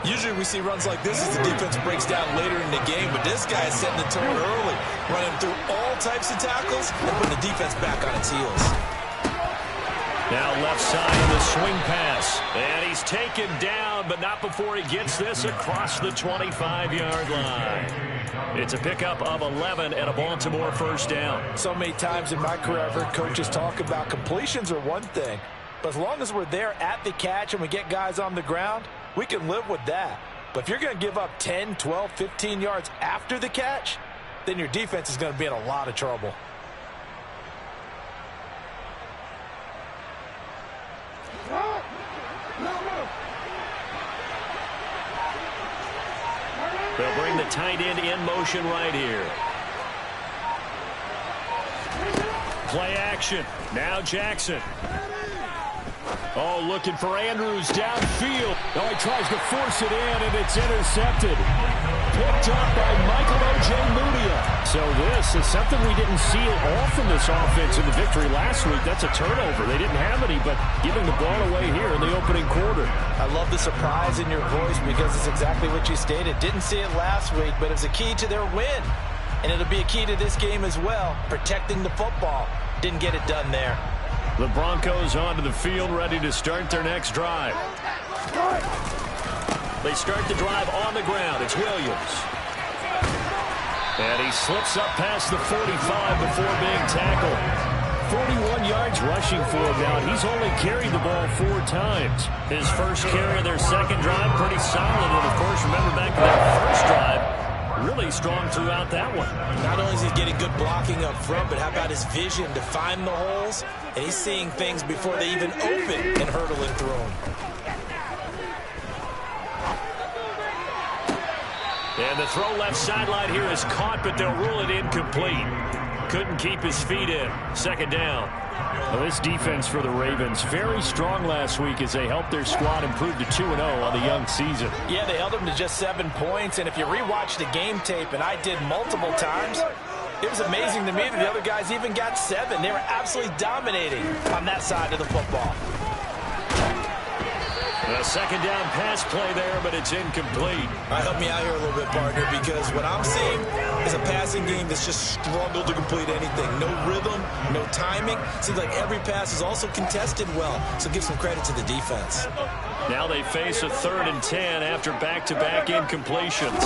Usually we see runs like this as the defense breaks down later in the game, but this guy is setting the tone early, running through all types of tackles and putting the defense back on its heels. Now left side of the swing pass. And he's taken down, but not before he gets this across the 25-yard line. It's a pickup of 11 and a Baltimore first down. So many times in my career, I've heard coaches talk about completions are one thing. But as long as we're there at the catch and we get guys on the ground, we can live with that. But if you're going to give up 10, 12, 15 yards after the catch, then your defense is going to be in a lot of trouble. They'll bring the tight end in motion right here. Play action. Now Jackson. Oh, looking for Andrews downfield. Oh, he tries to force it in, and it's intercepted. Picked up by Michael Ojemudia. So this is something we didn't see all from this offense in the victory last week. That's a turnover. They didn't have any, but giving the ball away here in the opening quarter. I love the surprise in your voice because it's exactly what you stated. Didn't see it last week, but it was a key to their win. And it'll be a key to this game as well, protecting the football. Didn't get it done there. The Broncos onto the field, ready to start their next drive. They start the drive on the ground. It's Williams. And he slips up past the 45 before being tackled. 41 yards rushing for him now. He's only carried the ball 4 times. His first carry of their second drive, pretty solid. And, of course, remember back to that first drive, really strong throughout that one. Not only is he getting good blocking up front, but how about his vision to find the holes? And he's seeing things before they even open and hurdling through them. And the throw left sideline here is caught, but they'll rule it incomplete. Couldn't keep his feet in. Second down. Well, this defense for the Ravens, very strong last week as they helped their squad improve to 2-0 on the young season. Yeah, they held them to just 7 points. And if you rewatch the game tape, and I did multiple times, it was amazing to me that the other guys even got 7. They were absolutely dominating on that side of the football. A second down pass play there, but it's incomplete. Help me out here a little bit, partner, because what I'm seeing is a passing game that's just struggled to complete anything. No rhythm, no timing. Seems like every pass is also contested well, so give some credit to the defense. Now they face a 3rd and 10 after back-to-back incompletions.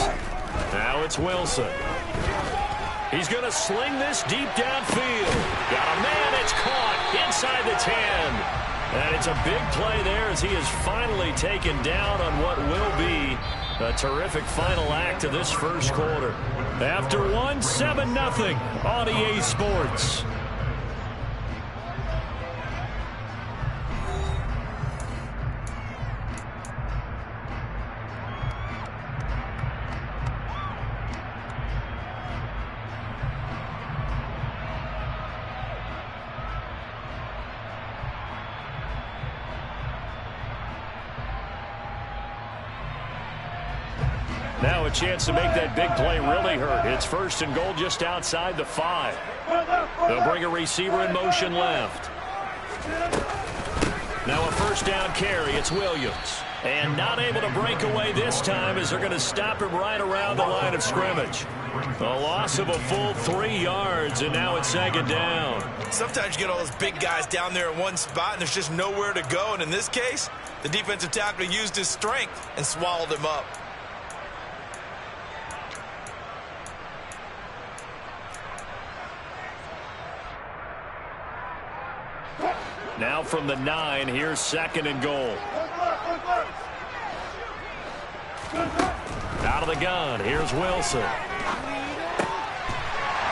Now it's Wilson. He's going to sling this deep downfield. Got a man, it's caught inside the 10. And it's a big play there as he is finally taken down on what will be a terrific final act of this first quarter. After 1, 7-0 on EA Sports. Now a chance to make that big play really hurt. It's 1st and goal just outside the 5. They'll bring a receiver in motion left. Now a first down carry. It's Williams. And not able to break away this time as they're going to stop him right around the line of scrimmage. A loss of a full 3 yards, and now it's 2nd down. Sometimes you get all those big guys down there in one spot, and there's just nowhere to go. And in this case, the defensive tackle used his strength and swallowed him up. Now from the 9, here's 2nd and goal. Out of the gun, here's Wilson.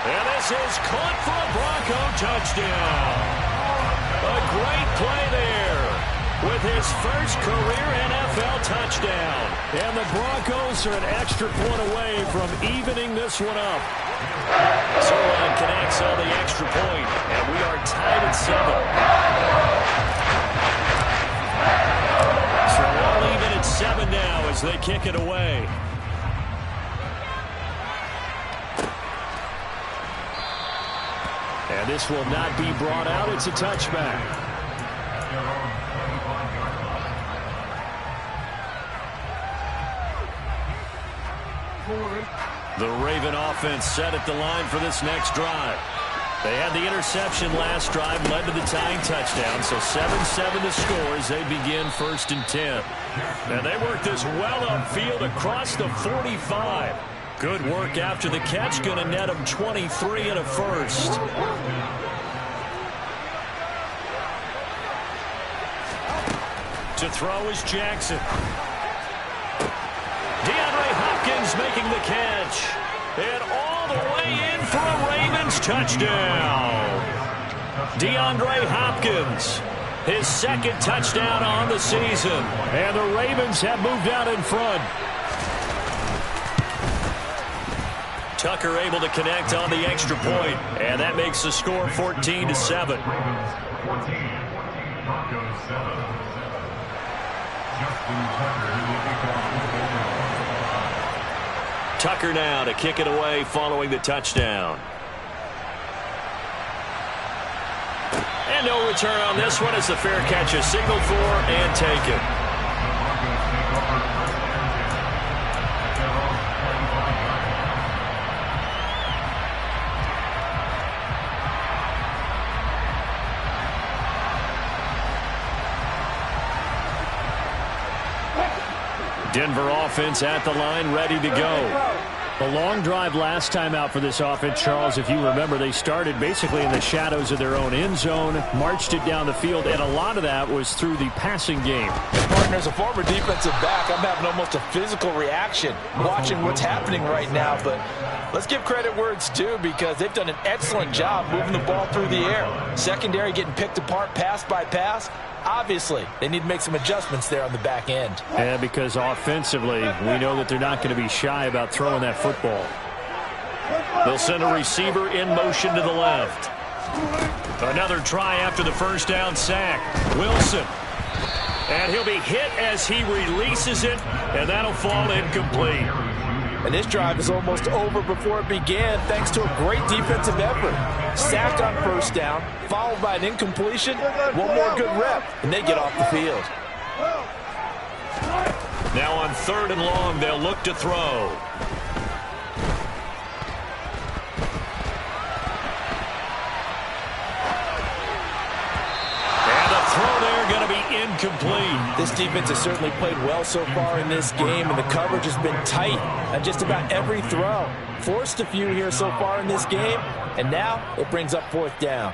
And this is caught for a Bronco touchdown. A great play there with his first career NFL touchdown. And the Broncos are an extra point away from evening this one up. Solon connects on the extra point, and we are tied at 7. So all even at 7 now as they kick it away. And this will not be brought out. It's a touchback. The Raven offense set at the line for this next drive. They had the interception last drive, led to the tying touchdown, so 7-7 to score as they begin 1st and 10. And they work this well upfield across the 45. Good work after the catch. Going to net him 23 and a first. To throw is Jackson. DeAndre Hopkins making the catch. And all the way in for a Ravens touchdown. DeAndre Hopkins, his second touchdown on the season. And the Ravens have moved out in front. Tucker able to connect on the extra point, and that makes the score 14-7. Tucker now to kick it away following the touchdown. And no return on this one as the fair catch is signaled for and taken. Denver offense at the line, ready to go. A long drive last time out for this offense, Charles. If you remember, they started basically in the shadows of their own end zone, marched it down the field, and a lot of that was through the passing game. Partner, as a former defensive back, I'm having almost a physical reaction watching what's happening right now. But let's give credit where it's due because they've done an excellent job moving the ball through the air. Secondary getting picked apart pass by pass. Obviously, they need to make some adjustments there on the back end. Yeah, because offensively, we know that they're not going to be shy about throwing that football. They'll send a receiver in motion to the left. Another try after the first down sack. Wilson. And he'll be hit as he releases it, and that'll fall incomplete. And this drive is almost over before it began thanks to a great defensive effort. Sacked on first down, followed by an incompletion. One more good rep, and they get off the field. Now on 3rd and long, they'll look to throw. And the throw there going to be incomplete. This defense has certainly played well so far in this game, and the coverage has been tight on just about every throw. Forced a few here so far in this game, and now it brings up 4th down.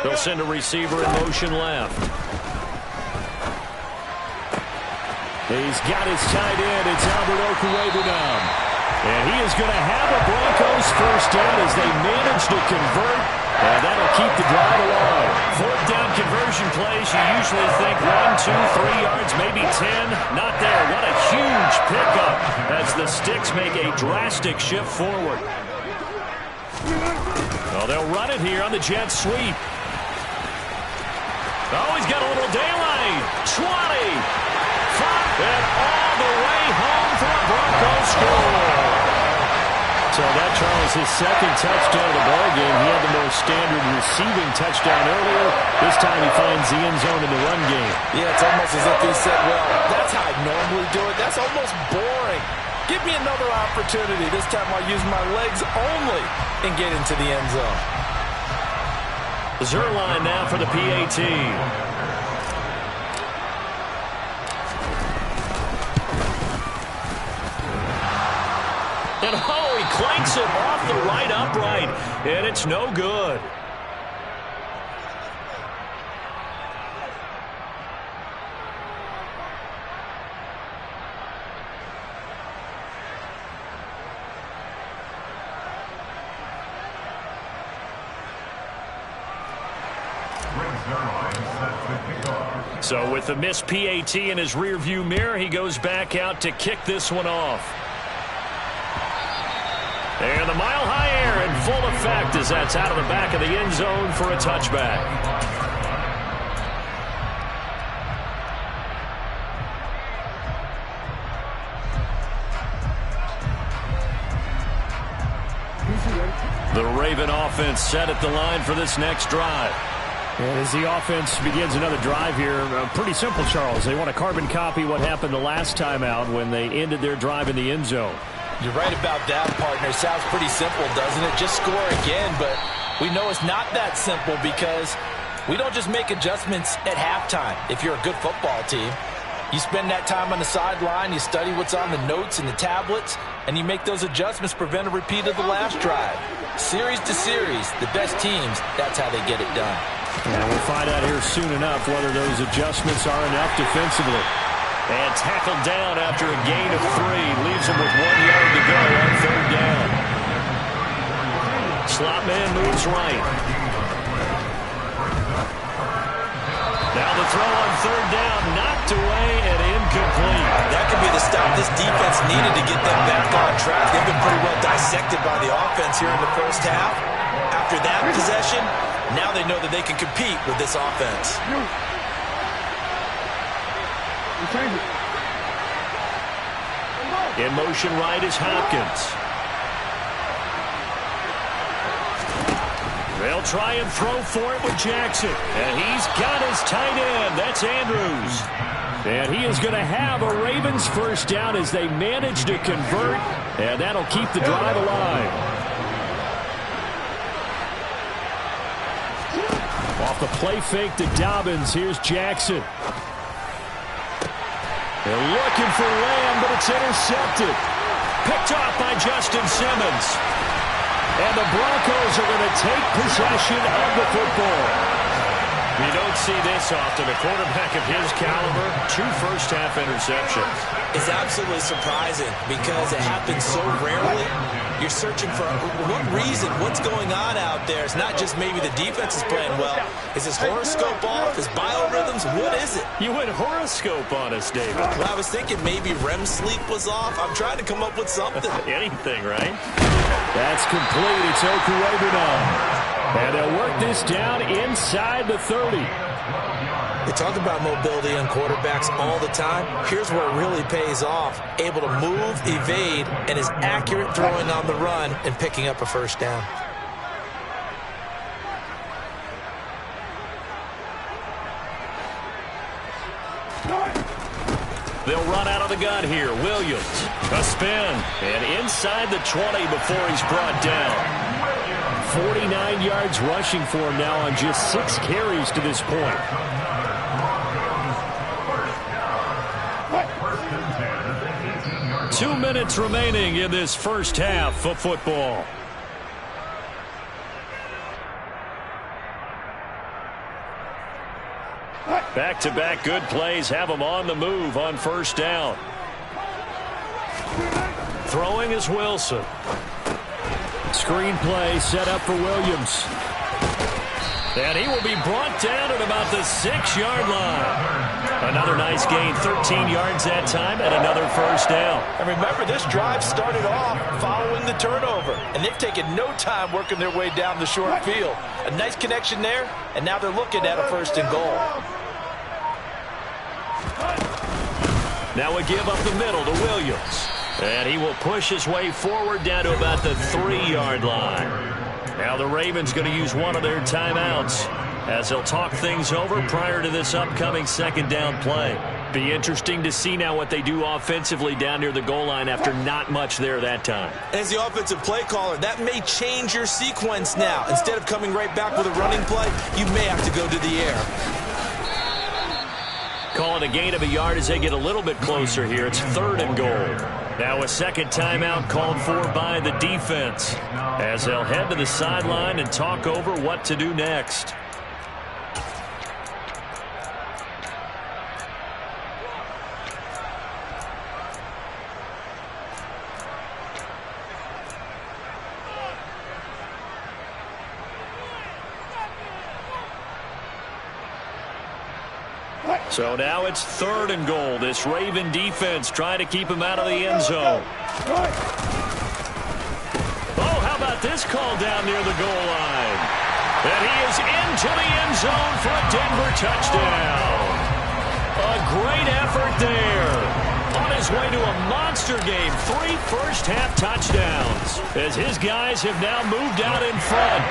They'll send a receiver in motion left. He's got his tight end. It's Albert Okwuegbunam. And he is going to have a Broncos first down as they manage to convert. And that'll keep the drive alive. 4th down conversion plays, you usually think 1, 2, 3 yards, maybe 10. Not there. What a huge pickup as the Sticks make a drastic shift forward. Well, they'll run it here on the jet sweep. Oh, he's got a little daylight. 20. 5. And all the way home for a Broncos score. So that, Charles, his second touchdown of the ballgame. He had the more standard receiving touchdown earlier. This time he finds the end zone in the run game. Yeah, it's almost as if he said, well, that's how I normally do it. That's almost boring. Give me another opportunity. This time I'll use my legs only and get into the end zone. Zerline now for the PAT. And oh, he clanks it off the right upright, and it's no good. So with the missed PAT in his rearview mirror, he goes back out to kick this one off. And the mile-high air in full effect as that's out of the back of the end zone for a touchback. The Raven offense set at the line for this next drive. And as the offense begins another drive here, pretty simple, Charles. They want to carbon copy what happened the last time out when they ended their drive in the end zone. You're right about that, partner. Sounds pretty simple, doesn't it? Just score again, but We know it's not that simple because we don't just make adjustments at halftime if you're a good football team. You spend that time on the sideline, you study what's on the notes and the tablets, and you make those adjustments to prevent a repeat of the last drive. Series to series, the best teams, that's how they get it done. And we'll find out here soon enough whether those adjustments are enough defensively. And tackled down after a gain of 3. Leaves him with 1 yard to go on 3rd down. Slot man moves right. Now the throw on 3rd down, knocked away and incomplete. That could be the stop this defense needed to get them back on track. They've been pretty well dissected by the offense here in the first half. After that possession, now they know that they can compete with this offense. In motion right is Hopkins. They'll try and throw for it with Jackson. And he's got his tight end. That's Andrews. And he is going to have a Ravens first down as they manage to convert. And that'll keep the drive alive. Off the play fake to Dobbins. Here's Jackson. They're looking for Lamb, but it's intercepted. Picked off by Justin Simmons. And the Broncos are going to take possession of the football. You don't see this often. A quarterback of his caliber, 2 first-half interceptions. It's absolutely surprising because it happens so rarely. You're searching for what reason, what's going on out there. It's not just maybe the defense is playing well. Is his horoscope off? His biorhythms? What is it? You went horoscope on us, David. Well, I was thinking maybe REM sleep was off. I'm trying to come up with something. Anything, right? That's complete. It's Okurebunom. And they'll work this down inside the 30. They talk about mobility on quarterbacks all the time. Here's where it really pays off. Able to move, evade, and is accurate throwing on the run and picking up a first down. They'll run out of the gun here. Williams, a spin, and inside the 20 before he's brought down. 49 yards rushing for him now on just 6 carries to this point. Two minutes remaining in this first half of football. Back-to-back good plays have him on the move on first down. Throwing is Wilson. Screen play set up for Williams. And he will be brought down at about the 6-yard line. Another nice gain, 13 yards that time, and another first down. And remember, this drive started off following the turnover, and they've taken no time working their way down the short field. A nice connection there, and now they're looking at a 1st and goal. Now a give up the middle to Williams. And he will push his way forward down to about the 3-yard line. Now the Ravens going to use one of their timeouts as they'll talk things over prior to this upcoming 2nd down play. Be interesting to see now what they do offensively down near the goal line after not much there that time. As the offensive play caller, that may change your sequence now. Instead of coming right back with a running play, you may have to go to the air. Calling a gain of a yard as they get a little bit closer here. It's 3rd and goal. Now a second timeout called for by the defense as they'll head to the sideline and talk over what to do next. So now it's 3rd and goal. This Raven defense trying to keep him out of the end zone. Oh, how about this call down near the goal line? And he is into the end zone for a Denver touchdown. A great effort there. On his way to a monster game, 3 first-half touchdowns as his guys have now moved out in front.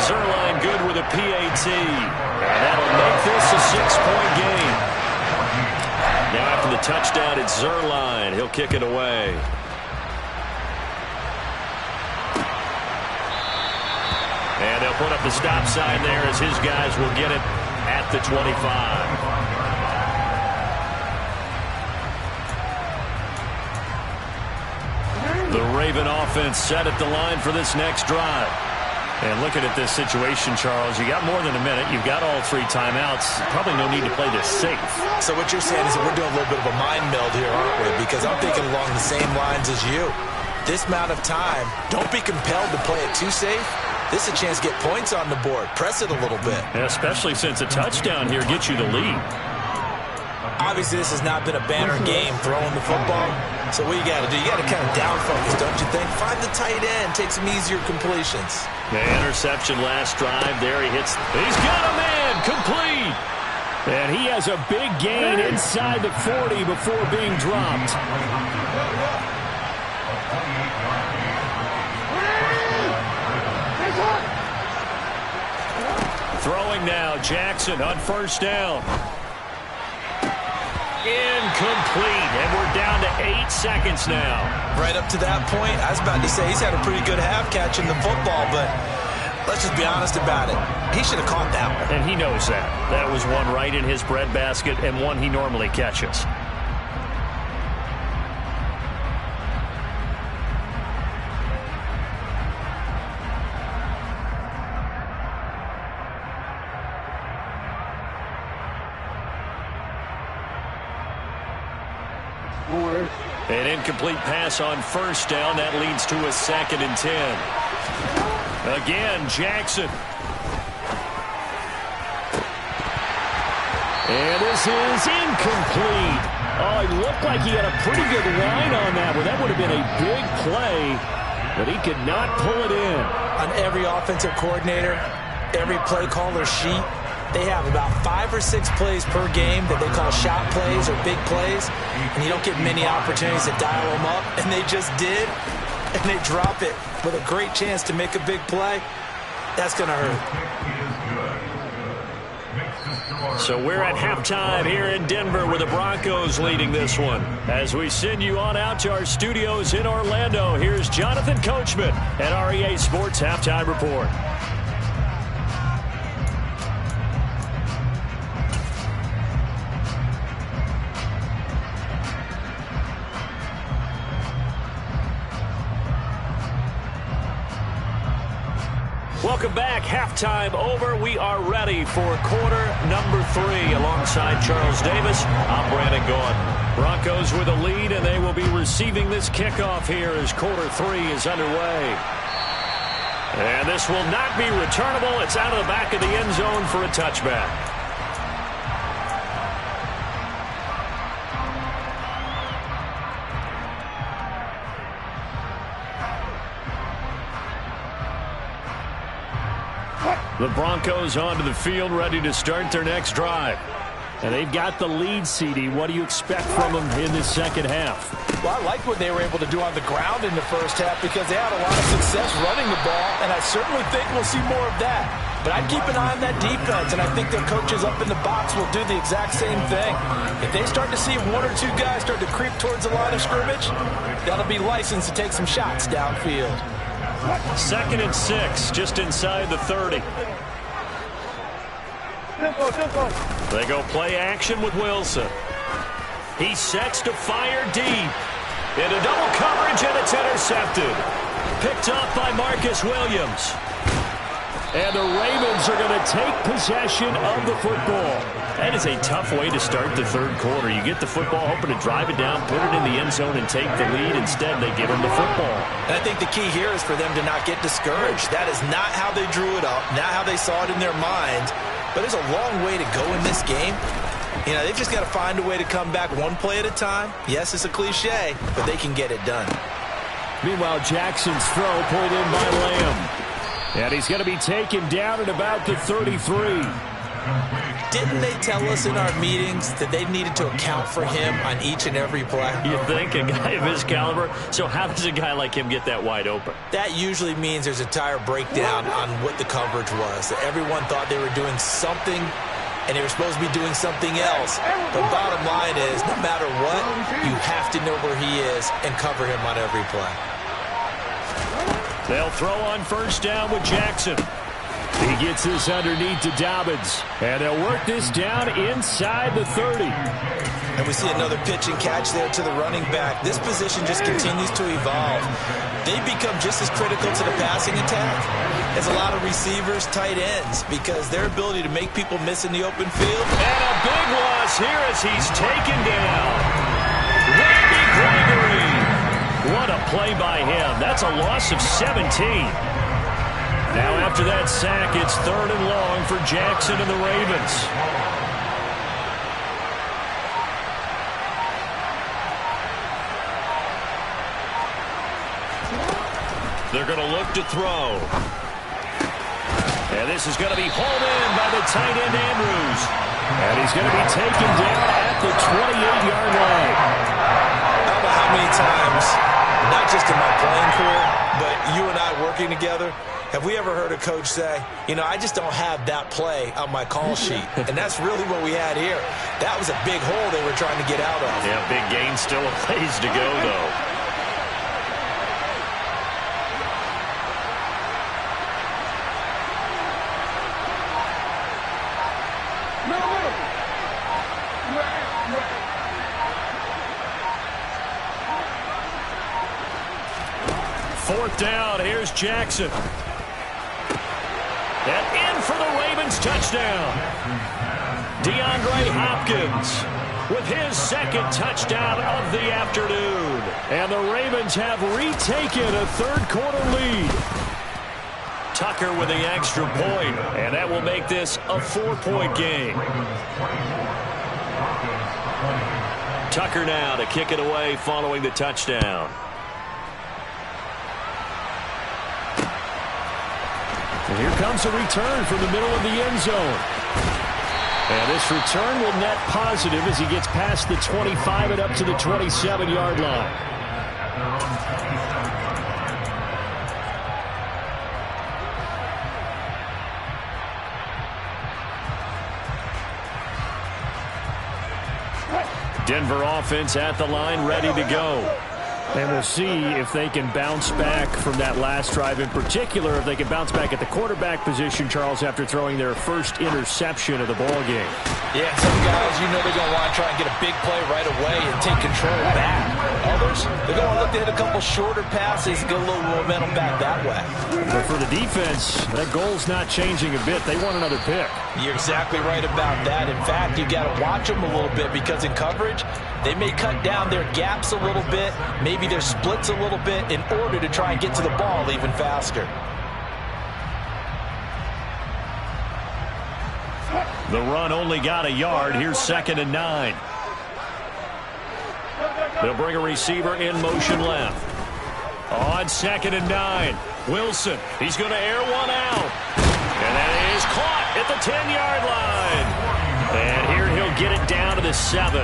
Zerline good with a PAT. And that'll make this a 6-point game. Now after the touchdown, it's Zerline. He'll kick it away. And they'll put up the stop sign there as his guys will get it at the 25. The Raven offense set at the line for this next drive. And looking at this situation, Charles, you got more than a minute. You've got all 3 timeouts. Probably no need to play this safe. So what you're saying is that we're doing a little bit of a mind meld here, aren't we? Because I'm thinking along the same lines as you. This amount of time, don't be compelled to play it too safe. This is a chance to get points on the board. Press it a little bit. Yeah, especially since a touchdown here gets you the lead. Obviously, this has not been a banner game throwing the football. So what you got to do, you got to kind of down focus, don't you think? Find the tight end, take some easier completions. The interception last drive. There he hits. He's got a man complete. And he has a big gain inside the 40 before being dropped. Throwing now, Jackson on first down. Incomplete, and we're down to 8 seconds now. Right up to that point, I was about to say he's had a pretty good half catching the football, but let's just be honest about it. He should have caught that one. And he knows that. That was one right in his breadbasket and one he normally catches. An incomplete pass on first down. That leads to a 2nd and 10. Again, Jackson. And this is incomplete. Oh, he looked like he had a pretty good line on that one. That would have been a big play, but he could not pull it in. On every offensive coordinator, every play caller sheet, they have about 5 or 6 plays per game that they call shot plays or big plays, and you don't get many opportunities to dial them up, and they just did, and they drop it with a great chance to make a big play. That's going to hurt. So we're at halftime here in Denver with the Broncos leading this one. As we send you on out to our studios in Orlando, here's Jonathan Coachman at REA Sports Halftime Report. Welcome back. Halftime over. We are ready for quarter number 3. Alongside Charles Davis, I'm Brandon Gordon. Broncos with a lead, and they will be receiving this kickoff here as quarter 3 is underway. And this will not be returnable. It's out of the back of the end zone for a touchback. The Broncos onto the field, ready to start their next drive. And they've got the lead, CD. What do you expect from them in this second half? Well, I like what they were able to do on the ground in the first half because they had a lot of success running the ball, and I certainly think we'll see more of that. But I'd keep an eye on that defense, and I think their coaches up in the box will do the exact same thing. If they start to see 1 or 2 guys start to creep towards the line of scrimmage, that'll be licensed to take some shots downfield. 2nd and 6, just inside the 30. They go play action with Wilson. He sets to fire deep. Into double coverage, and it's intercepted. Picked up by Marcus Williams. And the Ravens are going to take possession of the football. That is a tough way to start the third quarter. You get the football, hoping to drive it down, put it in the end zone, and take the lead. Instead, they give them the football. And I think the key here is for them to not get discouraged. That is not how they drew it up, not how they saw it in their mind. But there's a long way to go in this game. You know, they've just got to find a way to come back one play at a time. Yes, it's a cliche, but they can get it done. Meanwhile, Jackson's throw pulled in by Lamb. And he's going to be taken down at about the 33. Didn't they tell us in our meetings that they needed to account for him on each and every play? You think? A guy of his caliber? So how does a guy like him get that wide open? That usually means there's a entire breakdown on what the coverage was. That everyone thought they were doing something, and they were supposed to be doing something else. The bottom line is, no matter what, you have to know where he is and cover him on every play. They'll throw on first down with Jackson. He gets this underneath to Dobbins. And they'll work this down inside the 30. And we see another pitch and catch there to the running back. This position just continues to evolve. They become just as critical to the passing attack as a lot of receivers, tight ends, because their ability to make people miss in the open field. And a big loss here as he's taken down. Randy Gregory. What a play by him. That's a loss of 17. Now after that sack, it's 3rd and long for Jackson and the Ravens. They're going to look to throw. And this is going to be hauled in by the tight end Andrews. And he's going to be taken down at the 28-yard line. I don't know how many times, not just in my playing career, but you and I working together, have we ever heard a coach say, you know, I just don't have that play on my call sheet. And that's really what we had here. That was a big hole they were trying to get out of. Yeah, big gain, still a ways to go, though. Fourth down, here's Jackson. And in for the Ravens touchdown. DeAndre Hopkins with his 2nd touchdown of the afternoon. And the Ravens have retaken a 3rd quarter lead. Tucker with the extra point, and that will make this a 4-point game. Tucker now to kick it away following the touchdown. And here comes a return from the middle of the end zone. And this return will net positive as he gets past the 25 and up to the 27-yard line. Denver offense at the line, ready to go. And we'll see if they can bounce back from that last drive, in particular if they can bounce back at the quarterback position, Charles, after throwing their first interception of the ball game. Yeah, some guys, you know they're going to want to try and get a big play right away and take control back. Others, they're going to look to hit a couple shorter passes and get a little momentum back that way. But for the defense, that goal's not changing a bit. They want another pick. You're exactly right about that. In fact, you got to watch them a little bit because in coverage, they may cut down their gaps a little bit, maybe their splits a little bit in order to try and get to the ball even faster. The run only got a yard. Here's 2nd and 9. They'll bring a receiver in motion left. On 2nd and 9, Wilson. He's going to air one out. And that is caught at the 10-yard line. And here he'll get it down to the 7.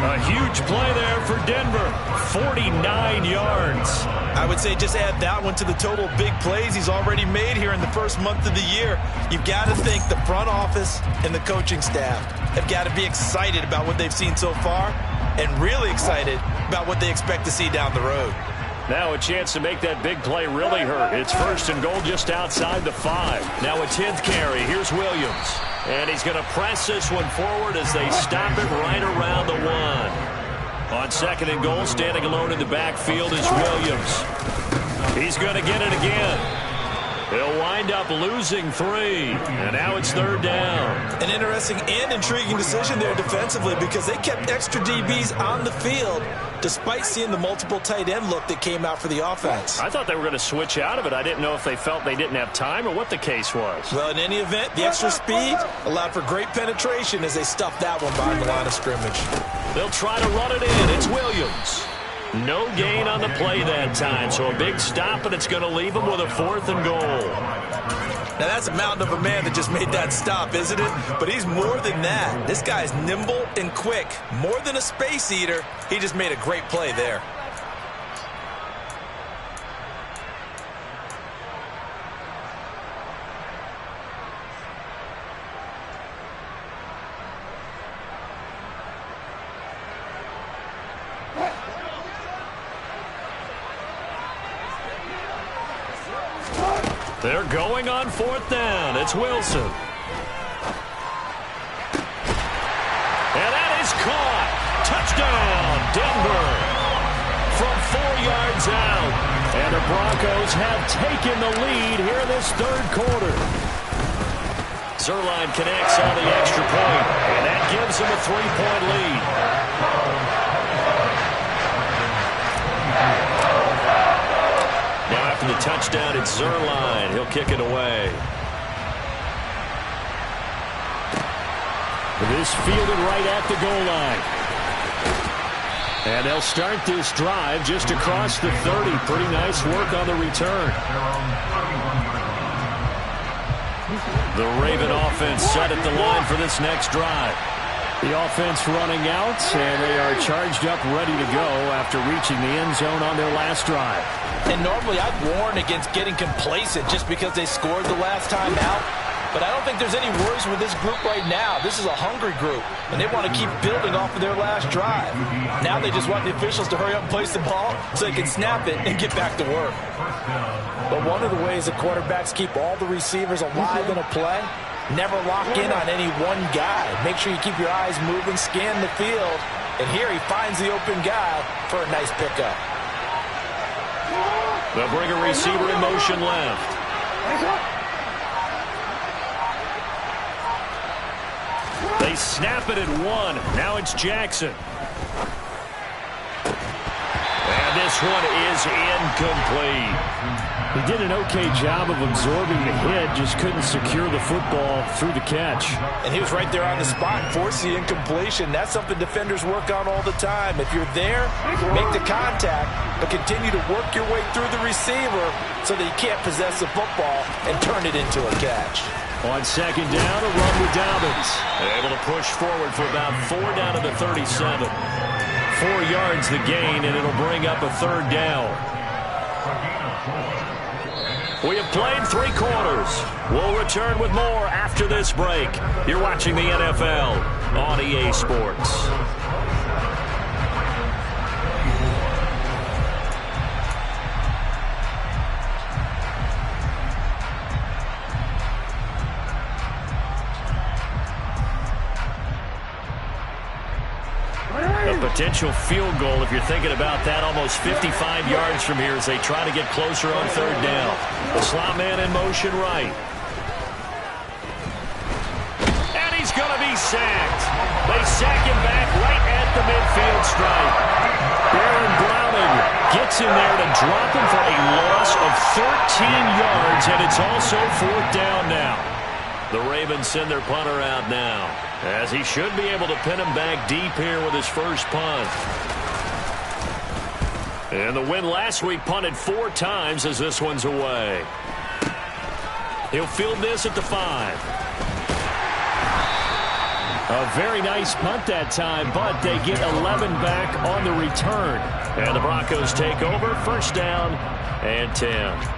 A huge play there for Denver. 49 yards. I would say just add that one to the total of big plays he's already made here in the first month of the year. You've got to think the front office and the coaching staff have got to be excited about what they've seen so far and really excited about what they expect to see down the road. Now a chance to make that big play really hurt. It's 1st and goal just outside the 5. Now a 10th carry. Here's Williams. And he's going to press this one forward as they stop it right around the 1. On 2nd and goal, standing alone in the backfield is Williams. He's going to get it again. He'll wind up losing 3. And now it's 3rd down. An interesting and intriguing decision there defensively because they kept extra DBs on the field despite seeing the multiple tight end look that came out for the offense. I thought they were going to switch out of it. I didn't know if they felt they didn't have time or what the case was. Well, in any event, the extra speed allowed for great penetration as they stuffed that one behind the line of scrimmage. They'll try to run it in. It's Williams. No gain on the play that time, so a big stop, and it's going to leave them with a 4th and goal. Now, that's a mountain of a man that just made that stop, isn't it? But he's more than that. This guy's nimble and quick. More than a space eater, he just made a great play there. They're going on 4th down. It's Wilson. And that is caught. Touchdown, Denver. From 4 yards out. And the Broncos have taken the lead here in this 3rd quarter. Zerline connects on the extra point, and that gives him a 3-point lead. Now after the touchdown, it's Zerline. He'll kick it away. This fielded right at the goal line. And they'll start this drive just across the 30. Pretty nice work on the return. The Raven offense set at the line for this next drive. The offense running out, and they are charged up, ready to go after reaching the end zone on their last drive. And normally I'd warn against getting complacent just because they scored the last time out. But I don't think there's any worries with this group right now. This is a hungry group, and they want to keep building off of their last drive. Now they just want the officials to hurry up and place the ball so they can snap it and get back to work. But one of the ways that quarterbacks keep all the receivers alive in a play, never lock in on any one guy. Make sure you keep your eyes moving, scan the field, and here he finds the open guy for a nice pickup. They'll bring a receiver in motion left. They snap it at 1. Now it's Jackson. And this one is incomplete. He did an okay job of absorbing the hit, just couldn't secure the football through the catch. And he was right there on the spot, forced the incompletion. That's something defenders work on all the time. If you're there, make the contact, but continue to work your way through the receiver so that you can't possess the football and turn it into a catch. On 2nd down, a run with Dobbins. Able to push forward for about 4 down to the 37. 4 yards the gain, and it'll bring up a 3rd down. We have played 3 quarters. We'll return with more after this break. You're watching the NFL on EA Sports. Potential field goal, if you're thinking about that, almost 55 yards from here as they try to get closer on 3rd down. The slot man in motion right. And he's going to be sacked. They sack him back right at the midfield stripe. Baron Browning gets in there to drop him for a loss of 13 yards, and it's also 4th down now. The Ravens send their punter out now, as he should be able to pin him back deep here with his first punt. And the win last week punted 4 times as this one's away. He'll field this at the 5. A very nice punt that time, but they get 11 back on the return. And the Broncos take over, 1st down and 10.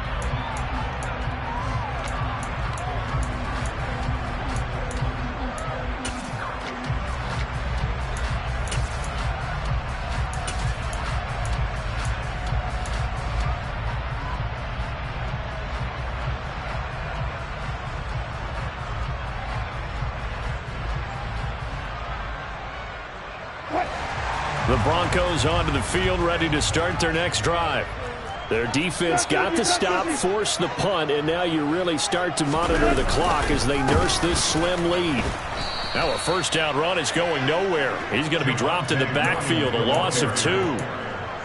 The Broncos onto the field, ready to start their next drive. Their defense got the stop, forced the punt, and now you really start to monitor the clock as they nurse this slim lead. Now a 1st down run is going nowhere. He's going to be dropped in the backfield, a loss of 2.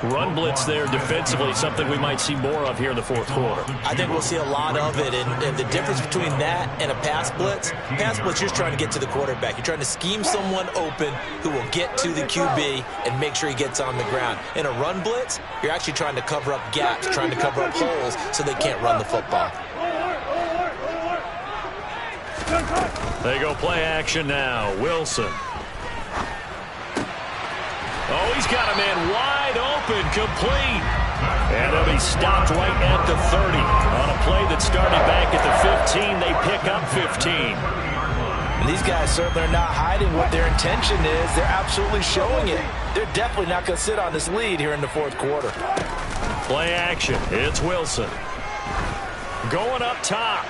Run blitz there defensively, something we might see more of here in the 4th quarter. I think we'll see a lot of it, and the difference between that and a pass blitz, you're just trying to get to the quarterback. You're trying to scheme someone open who will get to the QB and make sure he gets on the ground. In a run blitz, you're actually trying to cover up gaps, trying to cover up holes so they can't run the football. They go play action now. Wilson. Oh, he's got a man wide open, complete. And they'll be stopped right at the 30. On a play that started back at the 15, they pick up 15. And these guys certainly are not hiding what their intention is. They're absolutely showing it. They're definitely not going to sit on this lead here in the 4th quarter. Play action. It's Wilson. going up top.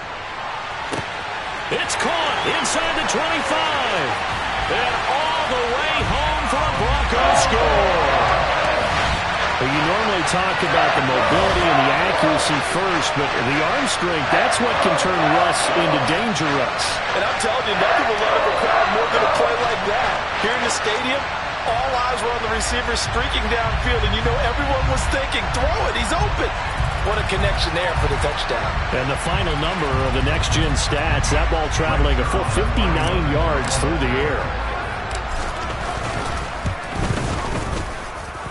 It's caught inside the 25. And all the way home for a Broncos score. Well, you normally talk about the mobility and the accuracy first, but the arm strength, that's what can turn Russ into danger Russ. And I'm telling you, nothing will let up a crowd more than a play like that. Here in the stadium, all eyes were on the receiver streaking downfield, and you know everyone was thinking, throw it, he's open. What a connection there for the touchdown. And the final number of the next-gen stats, that ball traveling a full 59 yards through the air.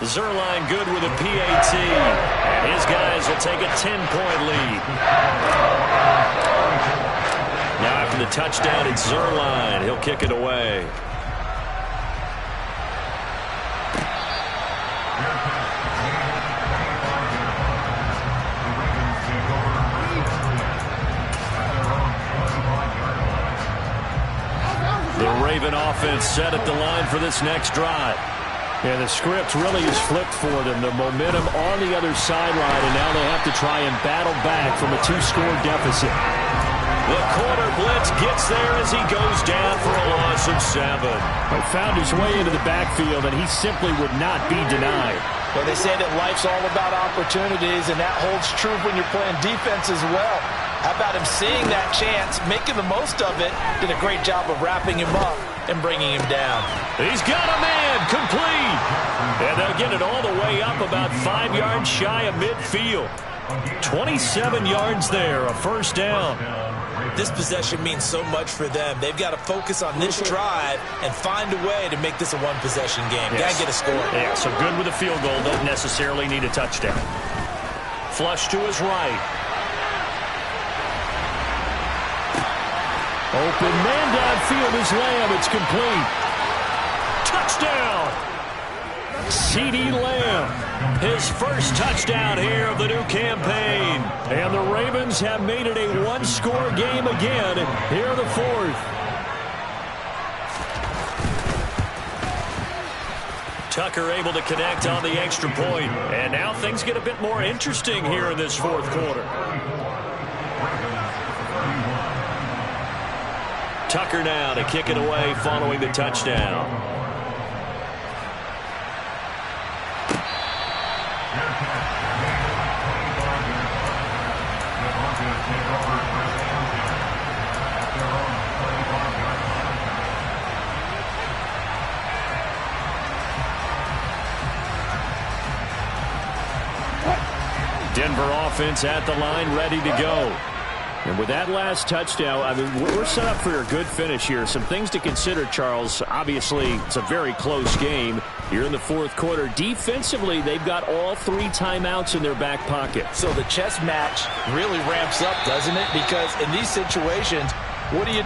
Zerline good with a PAT. And his guys will take a 10-point lead. Now after the touchdown, it's Zerline. He'll kick it away. The Raven offense set at the line for this next drive. Yeah, the script really is flipped for them. The momentum on the other sideline, and now they have to try and battle back from a 2-score deficit. The corner blitz gets there as he goes down for a loss of 7. He found his way into the backfield, and he simply would not be denied. Well, they say that life's all about opportunities, and that holds true when you're playing defense as well. How about him seeing that chance, making the most of it, did a great job of wrapping him up and bringing him down. He's got a man, complete. And they'll get it all the way up about 5 yards shy of midfield. 27 yards there, a first down. This possession means so much for them. They've got to focus on this drive and find a way to make this a one-possession game. Yes. Got to get a score. Yeah, so good with a field goal. Don't necessarily need a touchdown. Flush to his right. Open man downfield is Lamb. It's complete. Touchdown! CeeDee Lamb. His first touchdown here of the new campaign. And the Ravens have made it a one-score game again here in the fourth. Tucker able to connect on the extra point. And now things get a bit more interesting here in this fourth quarter. Tucker now to kick it away following the touchdown. Denver offense at the line, ready to go. And with that last touchdown, I mean, we're set up for a good finish here. Some things to consider, Charles. Obviously, it's a very close game. You're in the fourth quarter. Defensively, they've got all 3 timeouts in their back pocket. So the chess match really ramps up, doesn't it? Because in these situations, what do? Do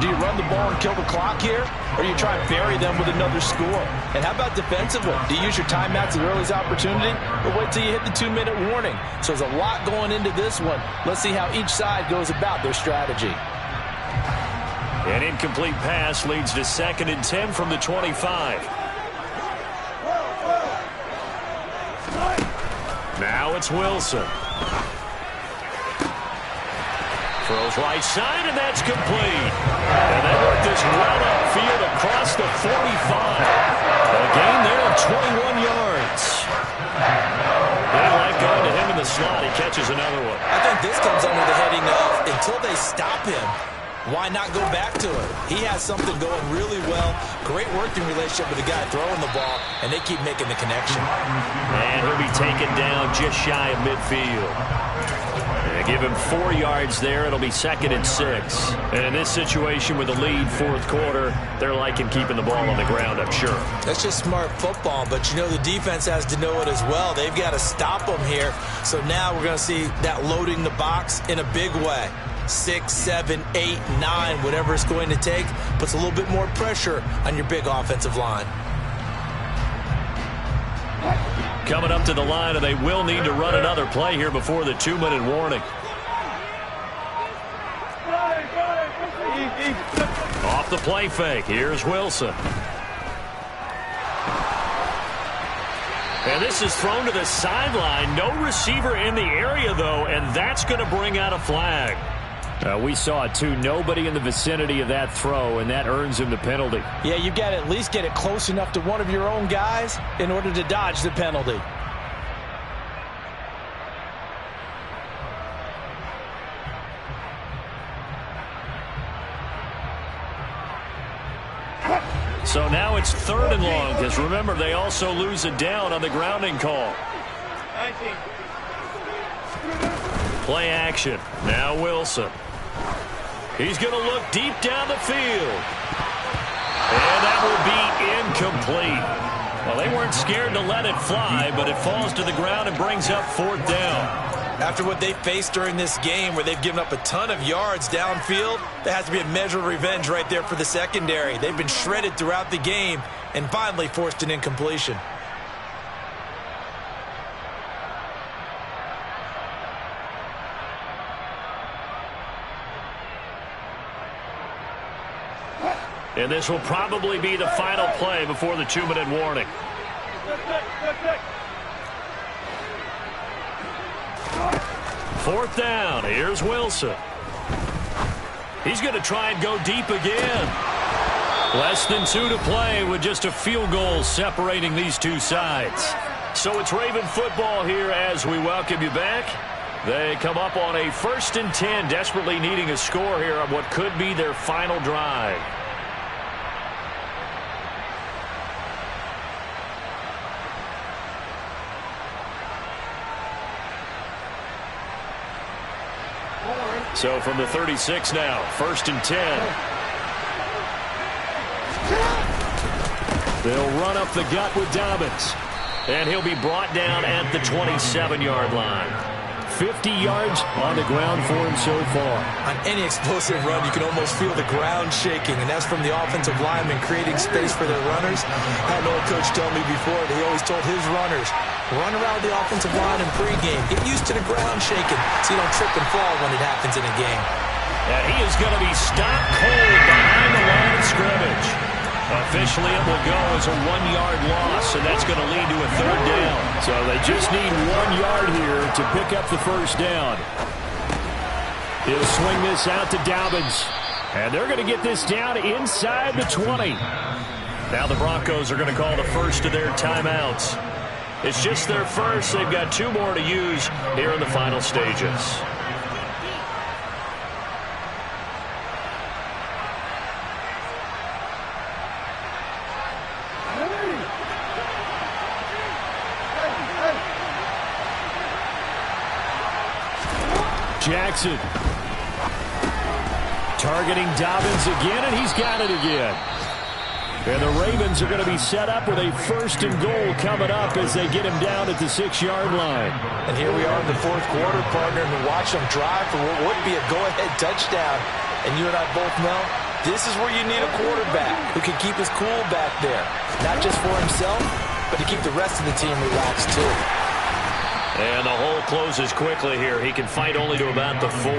you run the ball and kill the clock here? Or do you try and bury them with another score? And how about defensively? Do you use your timeouts as early as opportunity? Or wait till you hit the 2-minute warning? So there's a lot going into this one. Let's see how each side goes about their strategy. An incomplete pass leads to 2nd and 10 from the 25. Now it's Wilson. Throws right side, and that's complete. And they work this well upfield across the 45. A gain there of 21 yards. They like going to him in the slot. He catches another one. I think this comes under the heading of until they stop him, why not go back to him? He has something going really well. Great working relationship with the guy throwing the ball, and they keep making the connection. And he'll be taken down just shy of midfield. Give him 4 yards there. It'll be 2nd and 6. And in this situation with the lead, fourth quarter, they're liking keeping the ball on the ground, I'm sure. That's just smart football, but you know the defense has to know it as well. They've got to stop them here. So now we're going to see that loading the box in a big way. 6, 7, 8, 9, whatever it's going to take, puts a little bit more pressure on your big offensive line. Coming up to the line, and they will need to run another play here before the 2-minute warning. Off the play fake, here's Wilson. And this is thrown to the sideline. No receiver in the area, though, and that's going to bring out a flag. We saw it, too. Nobody in the vicinity of that throw, and that earns him the penalty. Yeah, you've got to at least get it close enough to one of your own guys in order to dodge the penalty. So now it's 3rd and long, because remember, they also lose a down on the grounding call. Play action. Now Wilson. He's going to look deep down the field. And that will be incomplete. Well, they weren't scared to let it fly, but it falls to the ground and brings up 4th down. After what they faced during this game where they've given up a ton of yards downfield, there has to be a measure of revenge right there for the secondary. They've been shredded throughout the game and finally forced an incompletion. And this will probably be the final play before the 2-minute warning. Fourth down. Here's Wilson. He's going to try and go deep again. Less than 2 to play with just a field goal separating these two sides. So it's Raven football here as we welcome you back. They come up on a 1st and 10, desperately needing a score here on what could be their final drive. So from the 36 now, 1st and 10. They'll run up the gut with Dobbins. And he'll be brought down at the 27-yard line. 50 yards on the ground for him so far. On any explosive run, you can almost feel the ground shaking, and that's from the offensive linemen creating space for their runners. I know a coach told me before that he always told his runners, run around the offensive line in pregame. Get used to the ground shaking so you don't trip and fall when it happens in a game. And he is going to be stopped cold behind the line of scrimmage. Officially, it will go as a 1-yard loss, and that's going to lead to a 3rd down. So they just need 1 yard here to pick up the 1st down. He'll swing this out to Dobbins. And they're going to get this down inside the 20. Now the Broncos are going to call the first of their timeouts. It's just their first. They've got 2 more to use here in the final stages. Jackson targeting Dobbins again, and he's got it again. And the Ravens are going to be set up with a 1st and goal coming up as they get him down at the 6-yard line. And here we are in the 4th quarter, partner, and we watch them drive for what would be a go-ahead touchdown. And you and I both know this is where you need a quarterback who can keep his cool back there. Not just for himself, but to keep the rest of the team relaxed too. And the hole closes quickly here. He can fight only to about the 4.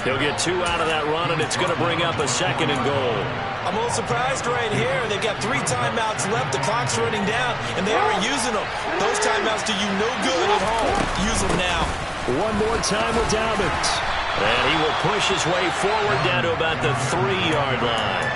He'll get 2 out of that run, and it's going to bring up a 2nd and goal. I'm a little surprised right here. They've got 3 timeouts left. The clock's running down, and they aren't using them. Those timeouts do you no good at home. Use them now. One more time with Dobbins. And he will push his way forward down to about the 3-yard line.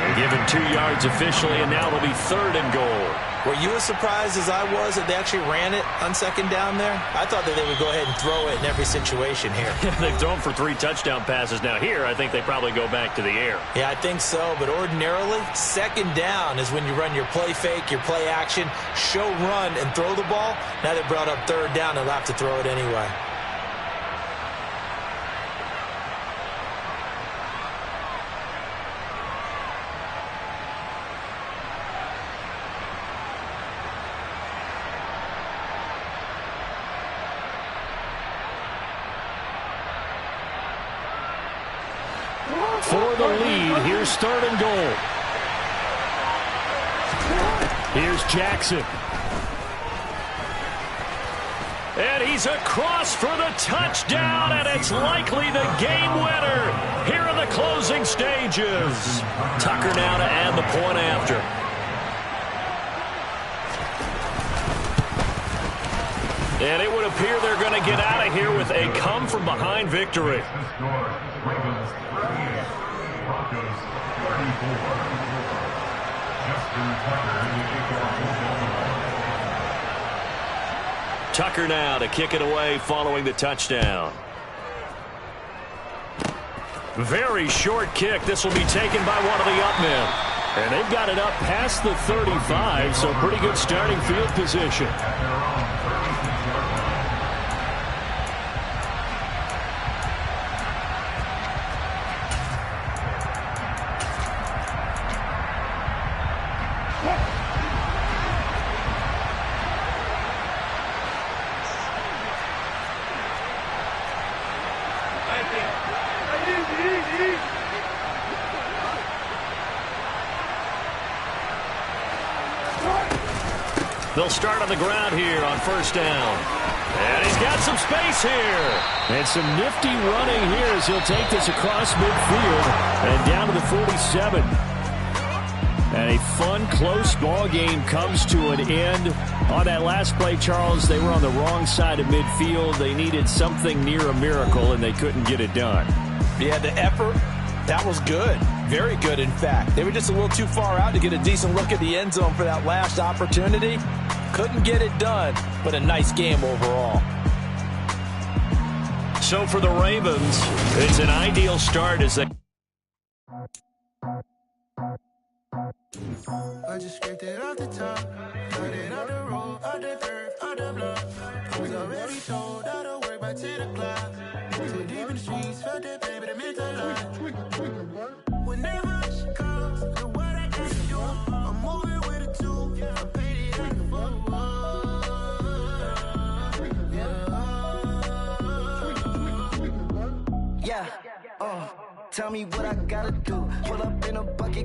And give him 2 yards officially, and now it'll be 3rd and goal. Were you as surprised as I was that they actually ran it on 2nd down there? I thought that they would go ahead and throw it in every situation here. They've thrown for 3 touchdown passes. Now here, I think they probably go back to the air. Yeah, I think so. But ordinarily, 2nd down is when you run your play fake, your play action, show run, and throw the ball. Now they brought up 3rd down, they'll have to throw it anyway. For the lead, here's 3rd and goal. Here's Jackson. And he's across for the touchdown, and it's likely the game winner here in the closing stages. Tucker now to add the point after. And it would appear they're going to get out of here with a come-from-behind victory. Tucker now to kick it away following the touchdown. Very short kick. This will be taken by one of the up men. And they've got it up past the 35, so pretty good starting field position. They'll start on the ground here on first down. And he's got some space here. And some nifty running here as he'll take this across midfield and down to the 47. And a fun, close ball game comes to an end. On that last play, Charles, they were on the wrong side of midfield. They needed something near a miracle, and they couldn't get it done. Yeah, the effort, that was good. Very good, in fact. They were just a little too far out to get a decent look at the end zone for that last opportunity. Couldn't get it done, but a nice game overall. So for the Ravens, it's an ideal start as they... I just scraped it off the top, cut it out the road, out the earth, out the block. I was already told I don't work by 10 o'clock. Too deep in the streets, felt that baby, that meant a lot. Whenever she calls, the what I got to do, I'm moving with a two. I paid it out the phone. Yeah, tell me what I gotta do. Pull up in a bucket.